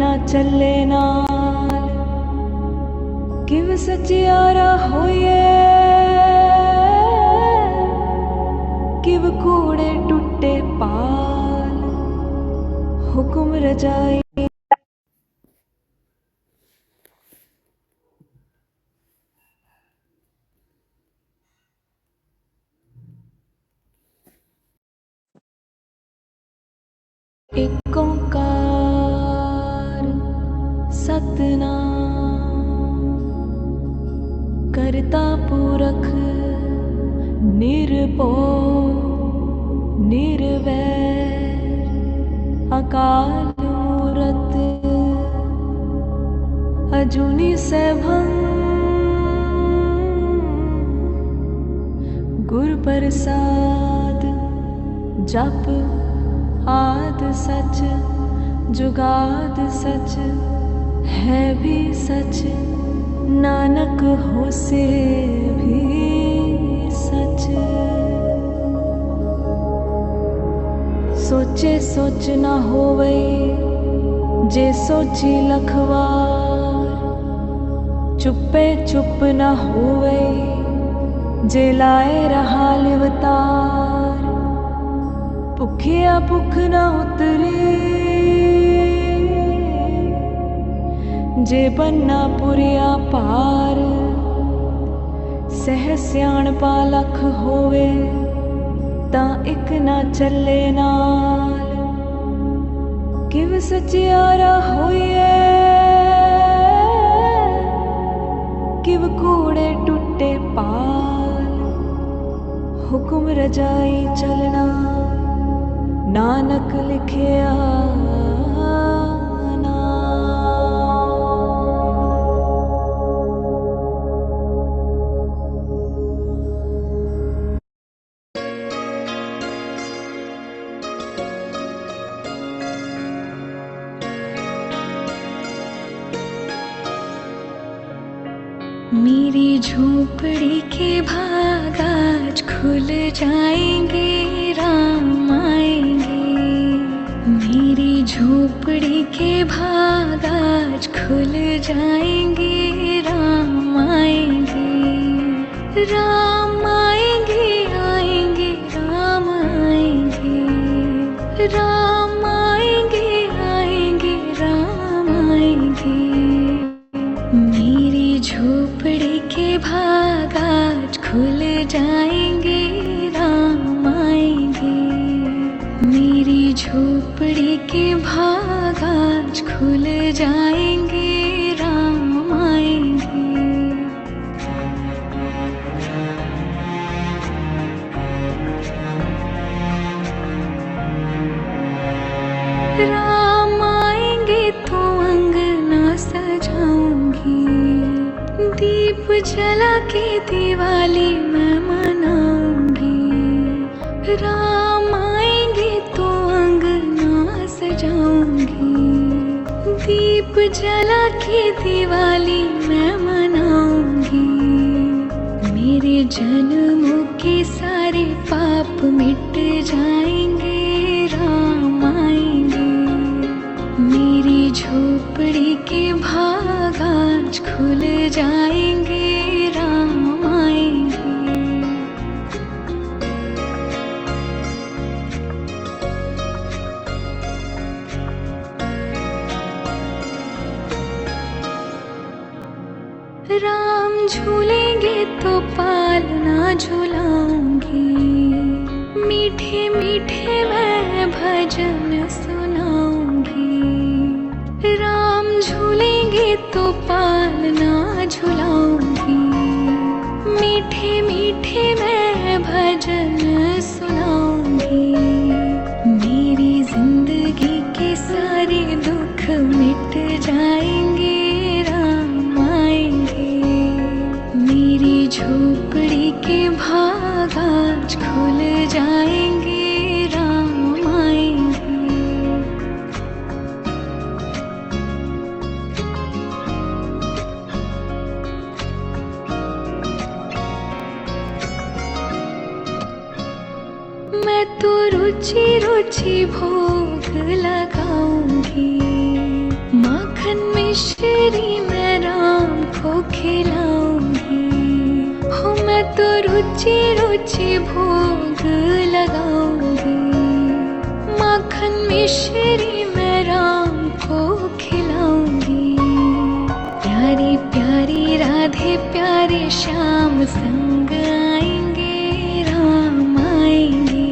ना चले नाल किव सचियारा होइए किव कूड़े टुटे पाल हुक्म रजाई एक ओंकार सतनाम करता पुरख निर्भय निर्वैर अकाल मूरत अजूनी सैभं गुर प्रसाद जप आद सच जुगाद सच है भी सच नानक होसे भी सच। सोचे सोच न होवे जे सोची लखवार चुप्पे चुप न होवे जे लाए रहा लिवतार भुखिया भुख न उतरे जे बन्ना पुरिया पार सह सियाणपा लख होवे तां इक ना चले नाल किव सचियारा होइए किव कूड़े टुटे पाल हुक्म रजाई चलना नानक लिखिया मेरी झोपड़ी के भाग आज खुल जाएंगे राम आएंगे। मेरी झोपड़ी के भाग आज खुल जाएंगे राम आएंगे। राम आएंगे आएंगे राम आएंगे। राम आएंगे आएंगे राम आएंगे। मेरी झोपड़ी के भाग आज खुल जाएंगे राम आएंगे। मेरी झोपड़ी के भाग आज खुल जाएंगे राम आएंगे। राम आएंगे तो अंगना सजाऊंगी दीप जला के दिवाली मैं मनाऊंगी। राम आएंगे तो अंगना सजाऊंगी दीप जला के दिवाली मैं मनाऊंगी। मेरे जन्मों के सारे पाप मिट जाएंगे राम आएंगे। मेरी झोपड़ी के भाग आज खुल जाएंगे राम आएंगे। राम झूलेंगे तो पालना झूलाऊंगी। मीठे मीठे मैं भजन सुनाऊंगी। राम झूलेंगे तो पालना झूलाऊंगी। मीठे मीठे मैं भजन सुनाऊंगी। मेरी जिंदगी के सारे दुख मिट जाएंगे राम आएंगे। मेरी झोपड़ी के भाग आज खुल जाएंगे राम आएंगे। मैं तो रुचि रुचि भोग लगाऊंगी। माँ मिश्री मैं राम को खिलाऊंगी। हो मैं तो रुचि रुचि भोग लगाऊंगी। माखन मिश्री मैं राम को खिलाऊंगी। प्यारी प्यारी राधे प्यारे श्याम संग आएंगे। राम आएंगे,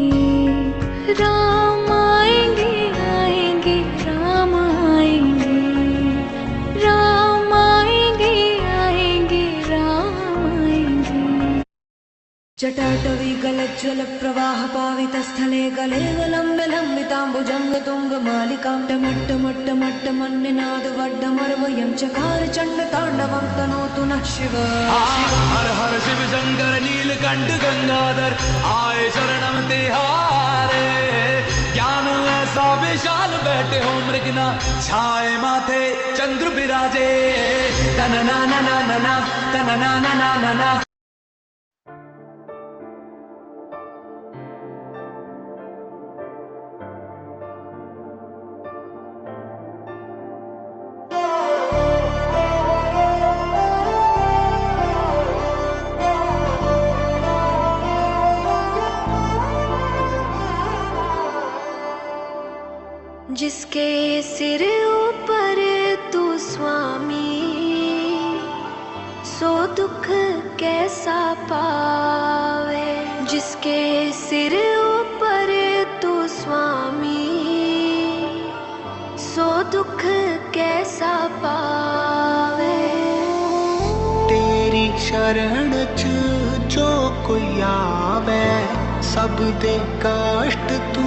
राम आएंगे, आएंगे राम आएंगे। राम आएंगे, आएंगे राम आएंगे। जटाटवी गलज्ज्वल प्रवाह पावित स्थले गले लम्ब्य लम्बिताम्बुजंग तुंग मालिकां टमट्टमट्टमट्ट मन्निनाद वड्डमर्वयं चकार चंड तांडवं तनोतु नः शिव। हर हर शिव शंकर नीलकंठ गंगाधर आए शरणम तिहारे। ज्ञान ऐसा विशाल बैठे हो मृगना छाए माथे चंद्र विराजे। तन ना ना ना ना ना तन ना ना ना ना ना। जिसके सिर ऊपर तू स्वामी, सो दुख कैसा पावे। जिसके सिर ऊपर तू स्वामी, सो दुख कैसा पावे। तेरी शरण च जो कोई आवे, सब दे कष्ट तू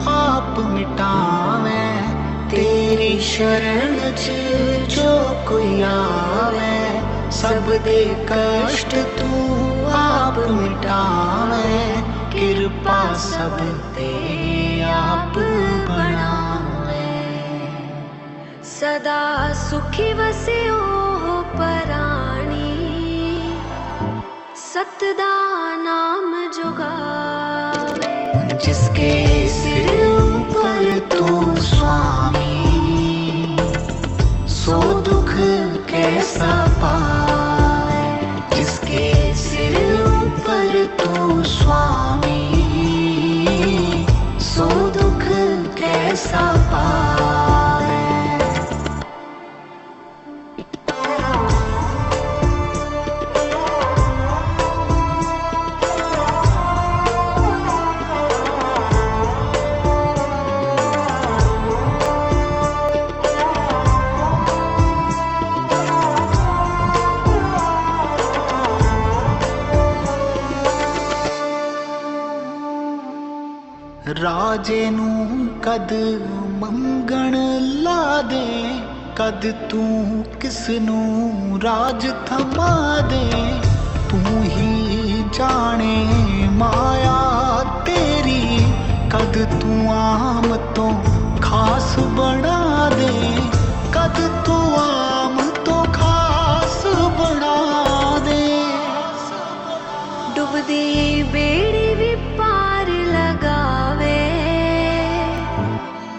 आप मिटावे। तेरी शरण च जो कोई आवे, सब दे कष्ट तू आप मिटावे। कृपा सब ते आप बनावे। सदा सुखी वसियो हो पराणी, सतदा नाम जुगावे। जिसके सिर ऊपर तू स्वामी, सो दुख कैसा पाए। जिसके सिर ऊपर तू स्वामी, सो दुख कैसा पाए। राजे नू कद मंगण ला दे, कद तू किसनू राज थमा दे। तू ही जाने माया तेरी, कद तू आम तो खास बना दे। कद तू आम तो खास बना दे। डुबदी बेड़ी भी पार लगावे,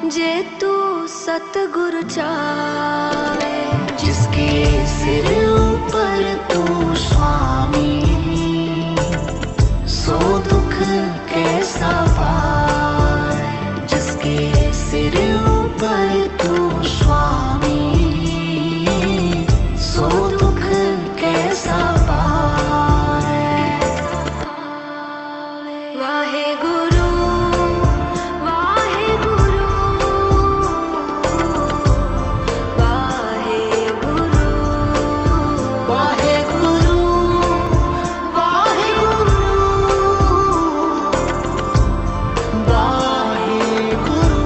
जे तू सतगुरु चावे। जिसके सिर ऊपर तू स्वामी, सो दुख कैसा पाए। जिसके सिर ऊपर तू स्वामी, सो दुख कैसा पाए। वाहे गुरु, वाहे गुरु, वाहे गुरु, वाहे गुरु, वाहे गुरु, वाहे गुरु।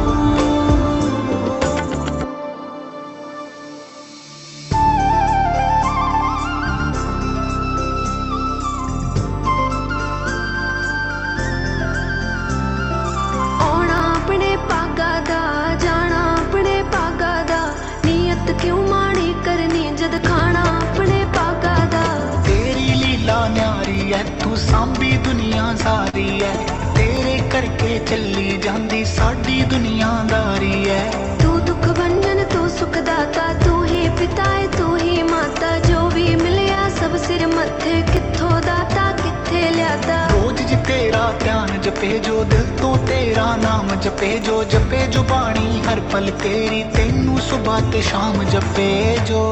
आउणा अपने पागा दा, जाना अपने पागा दा। नियत क्यों माड़ी करनी जद खाना अपने पागा दा। तेरी लीला न्यारी है, तू सांभी दुनिया सारी है। तेरे करके चली जांदी साडी दुनियादारी है। तू दुख भंजन तू सुख दाता, तू ही पिता जो दिल तो तेरा नाम जपे जो बाणी हर पल तेरी तेनू सुबह ते शाम जपे जो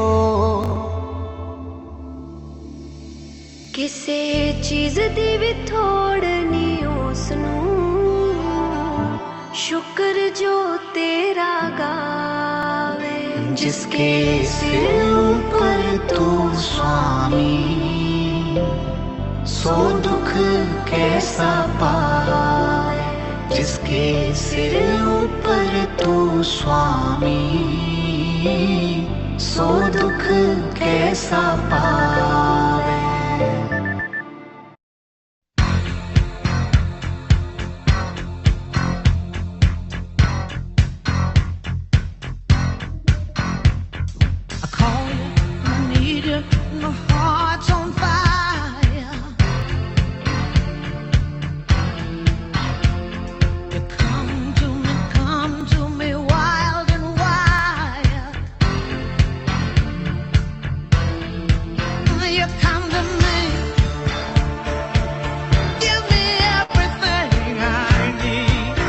ਕਿਸੇ ਚੀਜ਼ ਦੀ ਵੀ ਥੋੜ ਨਹੀਂ ਉਸ ਨੂੰ ਸ਼ੁਕਰ ਜੋ ਤੇਰਾ ਗਾਵੇ जिसके सिर ऊपर तू स्वामी सो दुख कैसा पाए जिसके सिर ऊपर तू स्वामी सो दुख कैसा पावे I call you, I need you, my heart's on fire. You come to me wild and wild. You come to me, give me everything I need.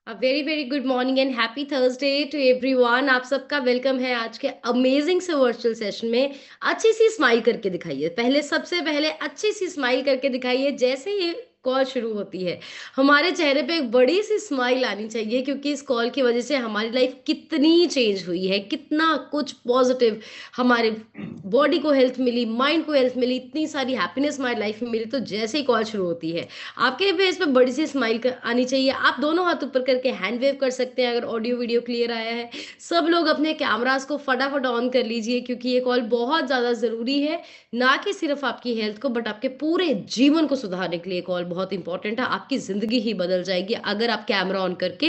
A very very good morning and happy Thursday to everyone. आप सबका welcome है आज के amazing से virtual session में। अच्छी सी smile करके दिखाइए, पहले सबसे पहले अच्छी सी स्माइल करके दिखाइए। जैसे ये कॉल शुरू होती है हमारे चेहरे पे एक बड़ी सी स्माइल आनी चाहिए, क्योंकि इस कॉल की वजह से हमारी लाइफ कितनी चेंज हुई है, कितना कुछ पॉजिटिव हमारे बॉडी को हेल्थ मिली, माइंड को हेल्थ मिली, इतनी सारी हैप्पीनेस हमारी लाइफ में मिली। तो जैसे ही कॉल शुरू होती है आपके फेस पे बड़ी सी स्माइल आनी चाहिए। आप दोनों हाथ ऊपर करके हैंड वेव कर सकते हैं अगर ऑडियो वीडियो क्लियर आया है। सब लोग अपने कैमरास को फटाफट ऑन कर लीजिए, क्योंकि ये कॉल बहुत ज़्यादा ज़रूरी है, ना कि सिर्फ आपकी हेल्थ को बट आपके पूरे जीवन को सुधारने के लिए कॉल बहुत इंपॉर्टेंट है। आपकी ज़िंदगी ही बदल जाएगी अगर आप कैमरा ऑन करके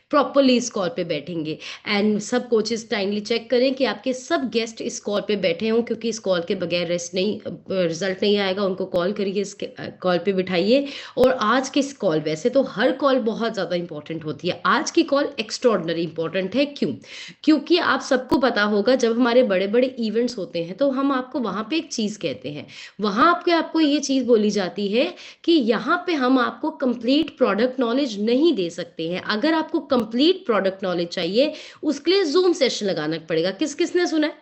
प्रॉपरली इस कॉल पे बैठेंगे। एंड सब कोचेस टाइमली चेक करें कि आपके सब गेस्ट इस कॉल पे बैठे हों, क्योंकि इस कॉल के बगैर रिजल्ट नहीं आएगा। उनको कॉल करिए, इस कॉल पे बिठाइए। और आज की इस कॉल, वैसे तो हर कॉल बहुत ज़्यादा इंपॉर्टेंट होती है, आज की कॉल एक्स्ट्रॉर्डनरी इंपॉर्टेंट है। क्योंकि आप सबको पता होगा जब हमारे बड़े बड़े इवेंट्स होते हैं तो हम आपको वहाँ पे एक चीज़ कहते हैं, वहाँ आपको ये चीज़ बोली जाती है कि यहाँ पे हम आपको कंप्लीट प्रोडक्ट नॉलेज नहीं दे सकते हैं। अगर आपको कंप्लीट प्रोडक्ट नॉलेज चाहिए उसके लिए जूम सेशन लगाना पड़ेगा। किसने सुना है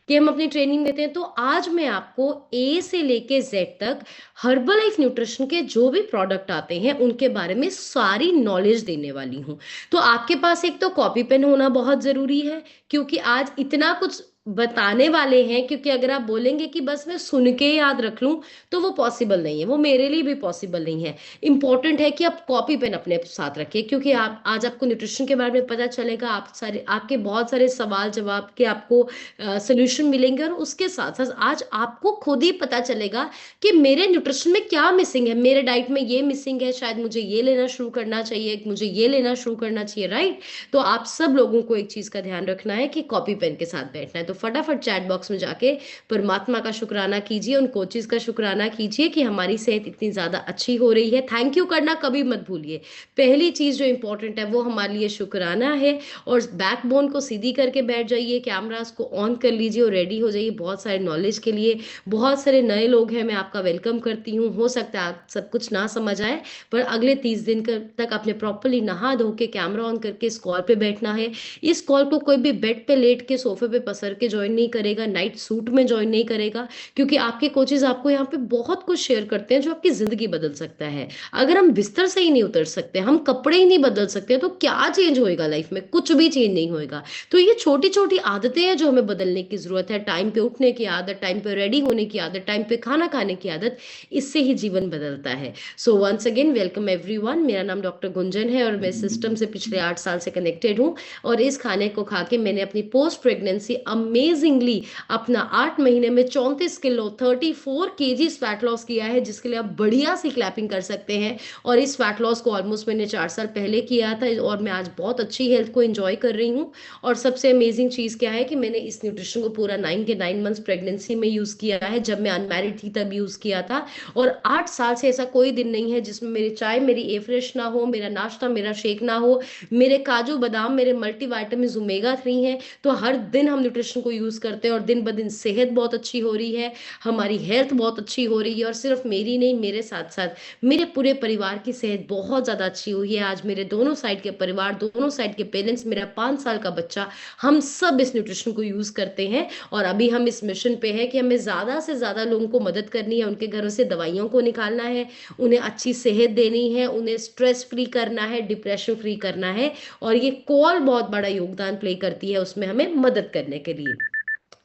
कि हम अपनी ट्रेनिंग देते हैं? तो आज मैं आपको ए से लेके जेड तक हर्बलाइफ न्यूट्रिशन के जो भी प्रोडक्ट आते हैं उनके बारे में सारी नॉलेज देने वाली हूँ। तो आपके पास एक तो कॉपी पेन होना बहुत ज़रूरी है, क्योंकि आज इतना कुछ बताने वाले हैं। क्योंकि अगर आप बोलेंगे कि बस मैं सुन के याद रख लूं तो वो पॉसिबल नहीं है, वो मेरे लिए भी पॉसिबल नहीं है। इंपॉर्टेंट है कि आप कॉपी पेन अपने साथ रखिए, क्योंकि आप आज आपको न्यूट्रिशन के बारे में पता चलेगा। आपके बहुत सारे सवाल जवाब के आपको सोल्यूशन मिलेंगे, और उसके साथ साथ आज आपको खुद ही पता चलेगा कि मेरे न्यूट्रिशन में क्या मिसिंग है, मेरे डाइट में ये मिसिंग है, शायद मुझे ये लेना शुरू करना चाहिए, मुझे ये लेना शुरू करना चाहिए, राइट। तो आप सब लोगों को एक चीज़ का ध्यान रखना है कि कॉपी पेन के साथ बैठना है। तो फटाफट चैट बॉक्स में जाके परमात्मा का शुक्राना कीजिए, उन कोचेस का शुक्राना कीजिए कि हमारी सेहत इतनी ज़्यादा अच्छी हो रही है। थैंक यू करना कभी मत भूलिए। पहली चीज़ जो इंपॉर्टेंट है वो हमारे लिए शुक्राना है। और बैकबोन को सीधी करके बैठ जाइए, कैमरास को ऑन कर लीजिए और रेडी हो जाइए बहुत सारे नॉलेज के लिए। बहुत सारे नए लोग हैं, मैं आपका वेलकम करती हूँ। हो सकता है आप सब कुछ ना समझ आए, पर अगले 30 दिन तक आपने प्रॉपरली नहा धो के कैमरा ऑन करके इस कॉल पे बैठना है। इस कॉल को कोई भी बेड पे लेट के सोफे पे पसर के ज्वाइन नहीं करेगा, नाइट सूट में ज्वाइन नहीं करेगा, क्योंकि आपके कोचेस आपको यहाँ पे बहुत कुछ शेयर करते हैं जो आपकी जिंदगी बदल सकता है। अगर हम बिस्तर से ही नहीं उतर सकते, हम कपड़े ही नहीं बदल सकते, तो क्या चेंज होएगा लाइफ में? कुछ भी चेंज नहीं होएगा। तो ये छोटी छोटी आदतें हैं जो हमें बदलने की जरूरत है। टाइम पे उठने की आदत, टाइम पे रेडी होने की आदत, टाइम पे खाना खाने की आदत, इससे ही जीवन बदलता है। So once again welcome everyone. मेरा नाम डॉक्टर गुंजन है और मैं सिस्टम से पिछले 8 साल से कनेक्टेड हूँ। और इस खाने को खा के मैंने अपनी पोस्ट प्रेगनेंसी अमेजिंगली अपना 8 महीने में 34 किलो 34 केजीज फैट लॉस किया है, जिसके लिए आप बढ़िया सी क्लैपिंग कर सकते हैं। और इस फैट लॉस को ऑलमोस्ट मैंने 4 साल पहले किया था और मैं आज बहुत अच्छी हेल्थ को एंजॉय कर रही हूँ। और सबसे अमेजिंग चीज़ क्या है कि मैंने इस न्यूट्रिशन को पूरा 9 के 9 मंथ्स प्रेगनेंसी में यूज़ किया है, जब मैं अनमैरिड थी तब यूज़ किया था। और 8 साल से ऐसा कोई दिन नहीं है जिसमें मेरी चाय मेरी ए फ्रेश ना हो, मेरा नाश्ता मेरा शेक ना हो, मेरे काजू बादाम मेरे मल्टीविटामिन ओमेगा 3 हैं। तो हर दिन हम न्यूट्रिशन को यूज़ करते हैं और दिन ब दिन सेहत बहुत अच्छी हो रही है, हमारी हेल्थ बहुत अच्छी हो रही है। और सिर्फ मेरी नहीं, मेरे साथ साथ मेरे पूरे परिवार की सेहत बहुत ज़्यादा अच्छी हुई है। आज मेरे दोनों साइड के परिवार, दोनों साइड के पेरेंट्स, मेरा 5 साल का बच्चा, हम सब इस न्यूट्रिशन को यूज़ करते हैं। और अभी हम इस मिशन पे हैं कि हमें ज़्यादा से ज़्यादा लोगों को मदद करनी है, उनके घरों से दवाइयों को निकालना है, उन्हें अच्छी सेहत देनी है, उन्हें स्ट्रेस फ्री करना है, डिप्रेशन फ्री करना है। और ये कॉल बहुत बड़ा योगदान प्ले करती है उसमें हमें मदद करने के लिए।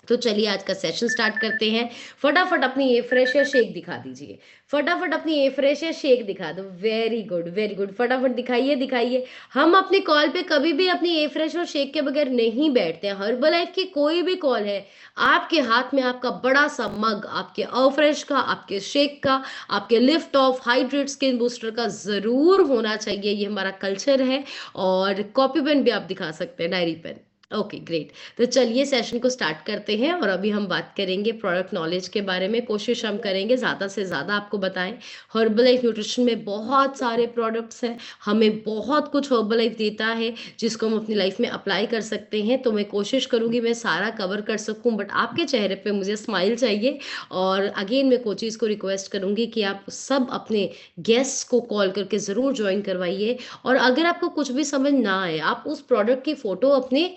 तो चलिए आज का सेशन स्टार्ट करते हैं। फटाफट अपनी ए फ्रेश या शेक दिखा दीजिए, फटाफट अपनी ए फ्रेश या शेक दिखा दो। वेरी गुड वेरी गुड, फटाफट दिखाइए दिखाइए। हम अपनी कॉल पे कभी भी अपनी ए फ्रेश और शेक के बगैर नहीं बैठते हैं। हर्बलाइफ की कोई भी कॉल है, आपके हाथ में आपका बड़ा सा मग आपके अ फ्रेश का, आपके शेक का, आपके lift off hydrate skin booster का जरूर होना चाहिए। ये हमारा कल्चर है। और कॉपी पेन भी आप दिखा सकते हैं, डायरी पेन। Okay great. तो चलिए सेशन को स्टार्ट करते हैं और अभी हम बात करेंगे प्रोडक्ट नॉलेज के बारे में। कोशिश हम करेंगे ज़्यादा से ज़्यादा आपको बताएं। हर्बलाइफ न्यूट्रिशन में बहुत सारे प्रोडक्ट्स हैं, हमें बहुत कुछ हर्बलाइफ देता है जिसको हम अपनी लाइफ में अप्लाई कर सकते हैं। तो मैं कोशिश करूंगी मैं सारा कवर कर सकूं, बट आपके चेहरे पे मुझे स्माइल चाहिए। और अगेन मैं कोचेज़ को रिक्वेस्ट करूंगी कि आप सब अपने गेस्ट्स को कॉल करके ज़रूर ज्वाइन करवाइए। और अगर आपको कुछ भी समझ ना आए, आप उस प्रोडक्ट की फ़ोटो अपने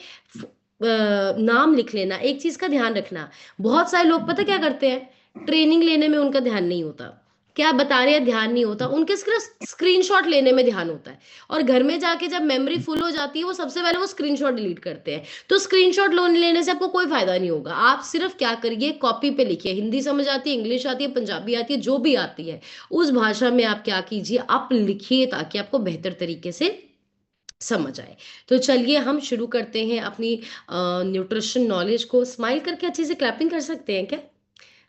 नाम लिख लेना। एक चीज का ध्यान रखना, बहुत सारे लोग पता क्या करते हैं, ट्रेनिंग लेने में उनका ध्यान नहीं होता, क्या बता रहे हैं ध्यान नहीं होता, उनके सिर्फ स्क्रीनशॉट लेने में ध्यान होता है। और घर में जाके जब मेमोरी फुल हो जाती है, वो सबसे पहले वो स्क्रीनशॉट डिलीट करते हैं। तो स्क्रीनशॉट लेने से आपको कोई फायदा नहीं होगा। आप सिर्फ क्या करिए, कॉपी पे लिखिए। हिंदी समझ आती है, इंग्लिश आती है, पंजाबी आती है, जो भी आती है उस भाषा में आप क्या कीजिए, आप लिखिए ताकि आपको बेहतर तरीके से समझ आए। तो चलिए हम शुरू करते हैं अपनी न्यूट्रिशन नॉलेज को। स्माइल करके अच्छे से क्लैपिंग कर सकते हैं क्या?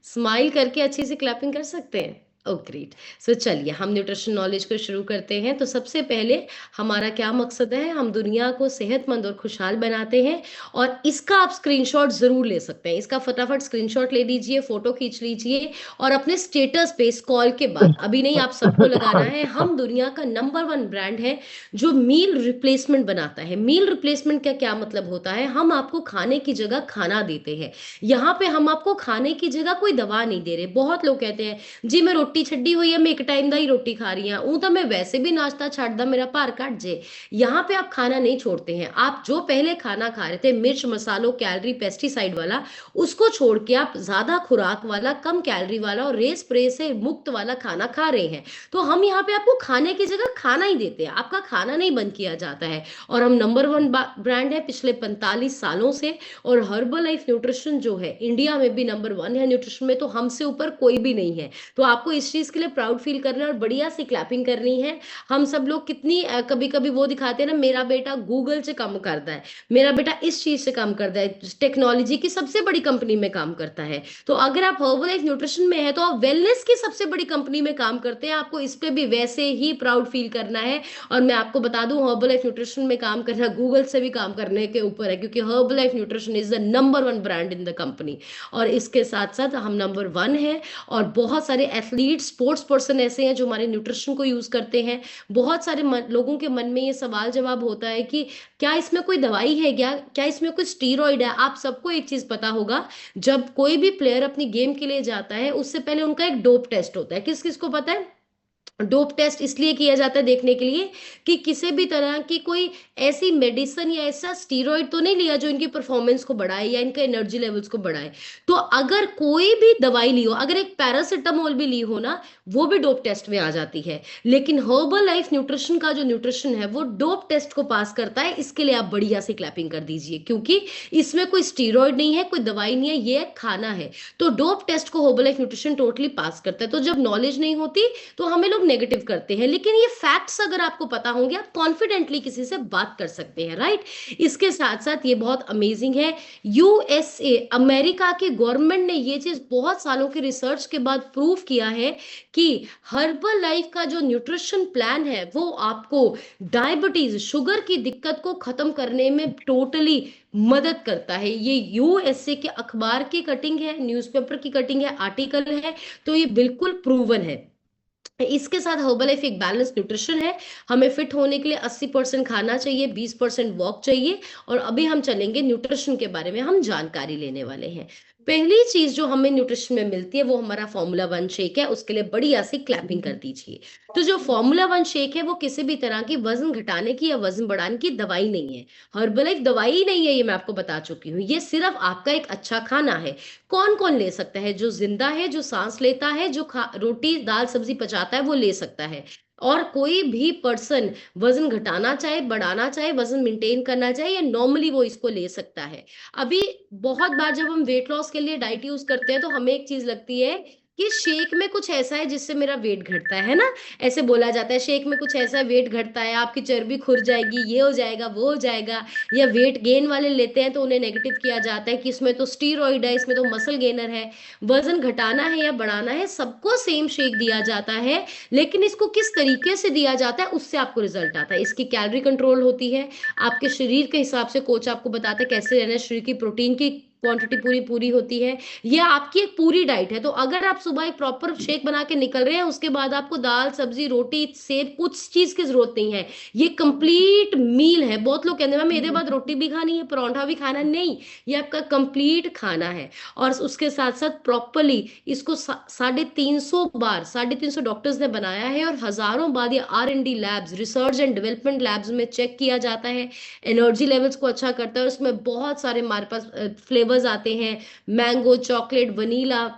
स्माइल करके अच्छे से क्लैपिंग कर सकते हैं? Oh great. सो चलिए हम न्यूट्रिशन नॉलेज को शुरू करते हैं। तो सबसे पहले हमारा क्या मकसद है, हम दुनिया को सेहतमंद और खुशहाल बनाते हैं। और इसका आप स्क्रीनशॉट जरूर ले सकते हैं। इसका फटाफट स्क्रीनशॉट ले लीजिए, फोटो खींच लीजिए और अपने स्टेटस पे इस कॉल के बाद, अभी नहीं आप सबको लगाना है, हम दुनिया का नंबर 1 ब्रांड है जो मील रिप्लेसमेंट बनाता है। मील रिप्लेसमेंट का क्या मतलब होता है, हम आपको खाने की जगह खाना देते हैं। यहाँ पे हम आपको खाने की जगह कोई दवा नहीं दे रहे। बहुत लोग कहते हैं जी मैं रोटी छड्डी हुई है, मैं एक टाइम दा ही रोटी खा रही हूं, तो मैं वैसे भी नाश्ता छੱਡ दा, मेरा भार घट जे। यहाँ पे आप खाना नहीं छोड़ते हैं। आप जो पहले खाना खा रहे थे मिर्च मसालों कैलोरी पेस्टिसाइड वाला, उसको छोड़ के आप ज्यादा खुराक वाला, कम कैलोरी वाला और रे स्प्रे से मुक्त वाला खाना खा रहे हैं। तो हम यहाँ पे आपको खाने की जगह खाना ही देते हैं, आपका खाना नहीं बंद किया जाता है। और हम नंबर 1 ब्रांड है पिछले 45 सालों से। और हर्बल लाइफ न्यूट्रिशन जो है इंडिया में भी नंबर 1 है न्यूट्रिशन में, तो हमसे ऊपर कोई भी नहीं है। तो आपको इस चीज के लिए प्राउड फील करना है और बढ़िया सी क्लैपिंग करनी है। हम सब लोग कितनी कभी कभी वो दिखाते हैं ना, मेरा बेटा गूगल से काम करता है, मेरा बेटा इस चीज से काम करता है, टेक्नोलॉजी की सबसे बड़ी कंपनी में काम करता है। तो अगर आप हर्बल लाइफ न्यूट्रिशन में है तो आप वेलनेस की सबसे बड़ी कंपनी में काम करते हैं, आपको इस पे भी वैसे ही प्राउड फील करना है। और मैं आपको बता दूं, हर्बल लाइफ न्यूट्रिशन में काम करना गूगल से भी काम करने के ऊपर है, क्योंकि herbal life nutrition is the number 1 brand in the company. और इसके साथ साथ हम नंबर 1 है। और बहुत सारे एथलीट, स्पोर्ट्स पर्सन ऐसे हैं जो हमारे न्यूट्रिशन को यूज करते हैं। बहुत सारे लोगों के मन में ये सवाल जवाब होता है कि क्या इसमें कोई दवाई है, क्या इसमें कोई स्टीरॉइड है। आप सबको एक चीज पता होगा, जब कोई भी प्लेयर अपनी गेम के लिए जाता है उससे पहले उनका एक डोप टेस्ट होता है। किस किस को पता है? डोप टेस्ट इसलिए किया जाता है देखने के लिए कि किसी भी तरह की कोई ऐसी मेडिसिन या ऐसा स्टीरॉइड तो नहीं लिया जो इनकी परफॉर्मेंस को बढ़ाए या इनके एनर्जी लेवल्स को बढ़ाए। तो अगर कोई भी दवाई ली हो, अगर एक पैरासिटामोल भी ली हो ना, वो भी डोप टेस्ट में आ जाती है। लेकिन हर्बल लाइफ न्यूट्रिशन का जो न्यूट्रिशन है वो डोप टेस्ट को पास करता है। इसके लिए आप बढ़िया से क्लैपिंग कर दीजिए, क्योंकि इसमें कोई स्टीरॉइड नहीं है, कोई दवाई नहीं है, ये खाना है। तो डोप टेस्ट को हर्बल लाइफ न्यूट्रिशन टोटली पास करता है। तो जब नॉलेज नहीं होती तो हमें लोग नेगेटिव करते हैं, लेकिन ये फैक्ट्स अगर आपको पता होंगे आप कॉन्फिडेंटली किसी से बात कर सकते हैं, राइट। इसके साथ साथ ये बहुत अमेजिंग है, यूएसए अमेरिका की गवर्नमेंट ने ये चीज बहुत सालों की रिसर्च के बाद प्रूव किया है कि हर्बल लाइफ का जो न्यूट्रिशन प्लान है वो आपको डायबिटीज, शुगर की दिक्कत को खत्म करने में टोटली मदद करता है। ये यूएसए के अखबार की कटिंग है, न्यूज़पेपर की कटिंग है, आर्टिकल है, तो ये बिल्कुल प्रूवन है। इसके साथ हर्बल लाइफ एक बैलेंस न्यूट्रिशन है। हमें फिट होने के लिए 80% खाना चाहिए, 20% वॉक चाहिए। और अभी हम चलेंगे न्यूट्रिशन के बारे में, हम जानकारी लेने वाले हैं। पहली चीज जो हमें न्यूट्रिशन में मिलती है वो हमारा फॉर्मूला 1 शेक है। उसके लिए बढ़िया सी क्लैपिंग कर दीजिए। तो जो फॉर्मूला 1 शेक है वो किसी भी तरह की वजन घटाने की या वजन बढ़ाने की दवाई नहीं है। हर्बल लाइफ दवाई ही नहीं है, ये मैं आपको बता चुकी हूँ। ये सिर्फ आपका एक अच्छा खाना है। कौन कौन ले सकता है? जो जिंदा है, जो सांस लेता है, जो रोटी दाल सब्जी पचाता है, वो ले सकता है। और कोई भी पर्सन वजन घटाना चाहे, बढ़ाना चाहे, वजन मेंटेन करना चाहे, या नॉर्मली वो इसको ले सकता है। अभी बहुत बार जब हम वेट लॉस के लिए डाइट यूज करते हैं तो हमें एक चीज लगती है कि शेक में कुछ ऐसा है जिससे मेरा वेट घटता है ना। ऐसे बोला जाता है शेक में कुछ ऐसा वेट घटता है, आपकी चर्बी खुर जाएगी, ये हो जाएगा, वो हो जाएगा। या वेट गेन वाले लेते हैं तो उन्हें नेगेटिव किया जाता है कि इसमें तो स्टीरॉइड है, इसमें तो मसल गेनर है। वजन घटाना है या बढ़ाना है, सबको सेम शेक दिया जाता है, लेकिन इसको किस तरीके से दिया जाता है उससे आपको रिजल्ट आता है। इसकी कैलोरी कंट्रोल होती है, आपके शरीर के हिसाब से कोच आपको बताता है कैसे रहना है, शरीर की प्रोटीन की क्वांटिटी पूरी पूरी होती है। यह आपकी एक पूरी डाइट है। तो अगर आप सुबह एक प्रॉपर शेक बना के निकल रहे हैं, उसके बाद आपको दाल सब्जी रोटी सेब कुछ चीज की जरूरत नहीं है, ये कंप्लीट मील है। बहुत लोग कहते हैं मैम मेरे बाद रोटी भी खानी है, परोंठा भी खाना, नहीं, ये आपका कंप्लीट खाना है। और उसके साथ साथ प्रॉपरली इसको 350 बार 350 डॉक्टर्स ने बनाया है और हजारों बार ये R&D labs, research and development labs में चेक किया जाता है। एनर्जी लेवल्स को अच्छा करता है और उसमें बहुत सारे हमारे पास फ्लेवर्स आते हैं, mango, chocolate, vanilla,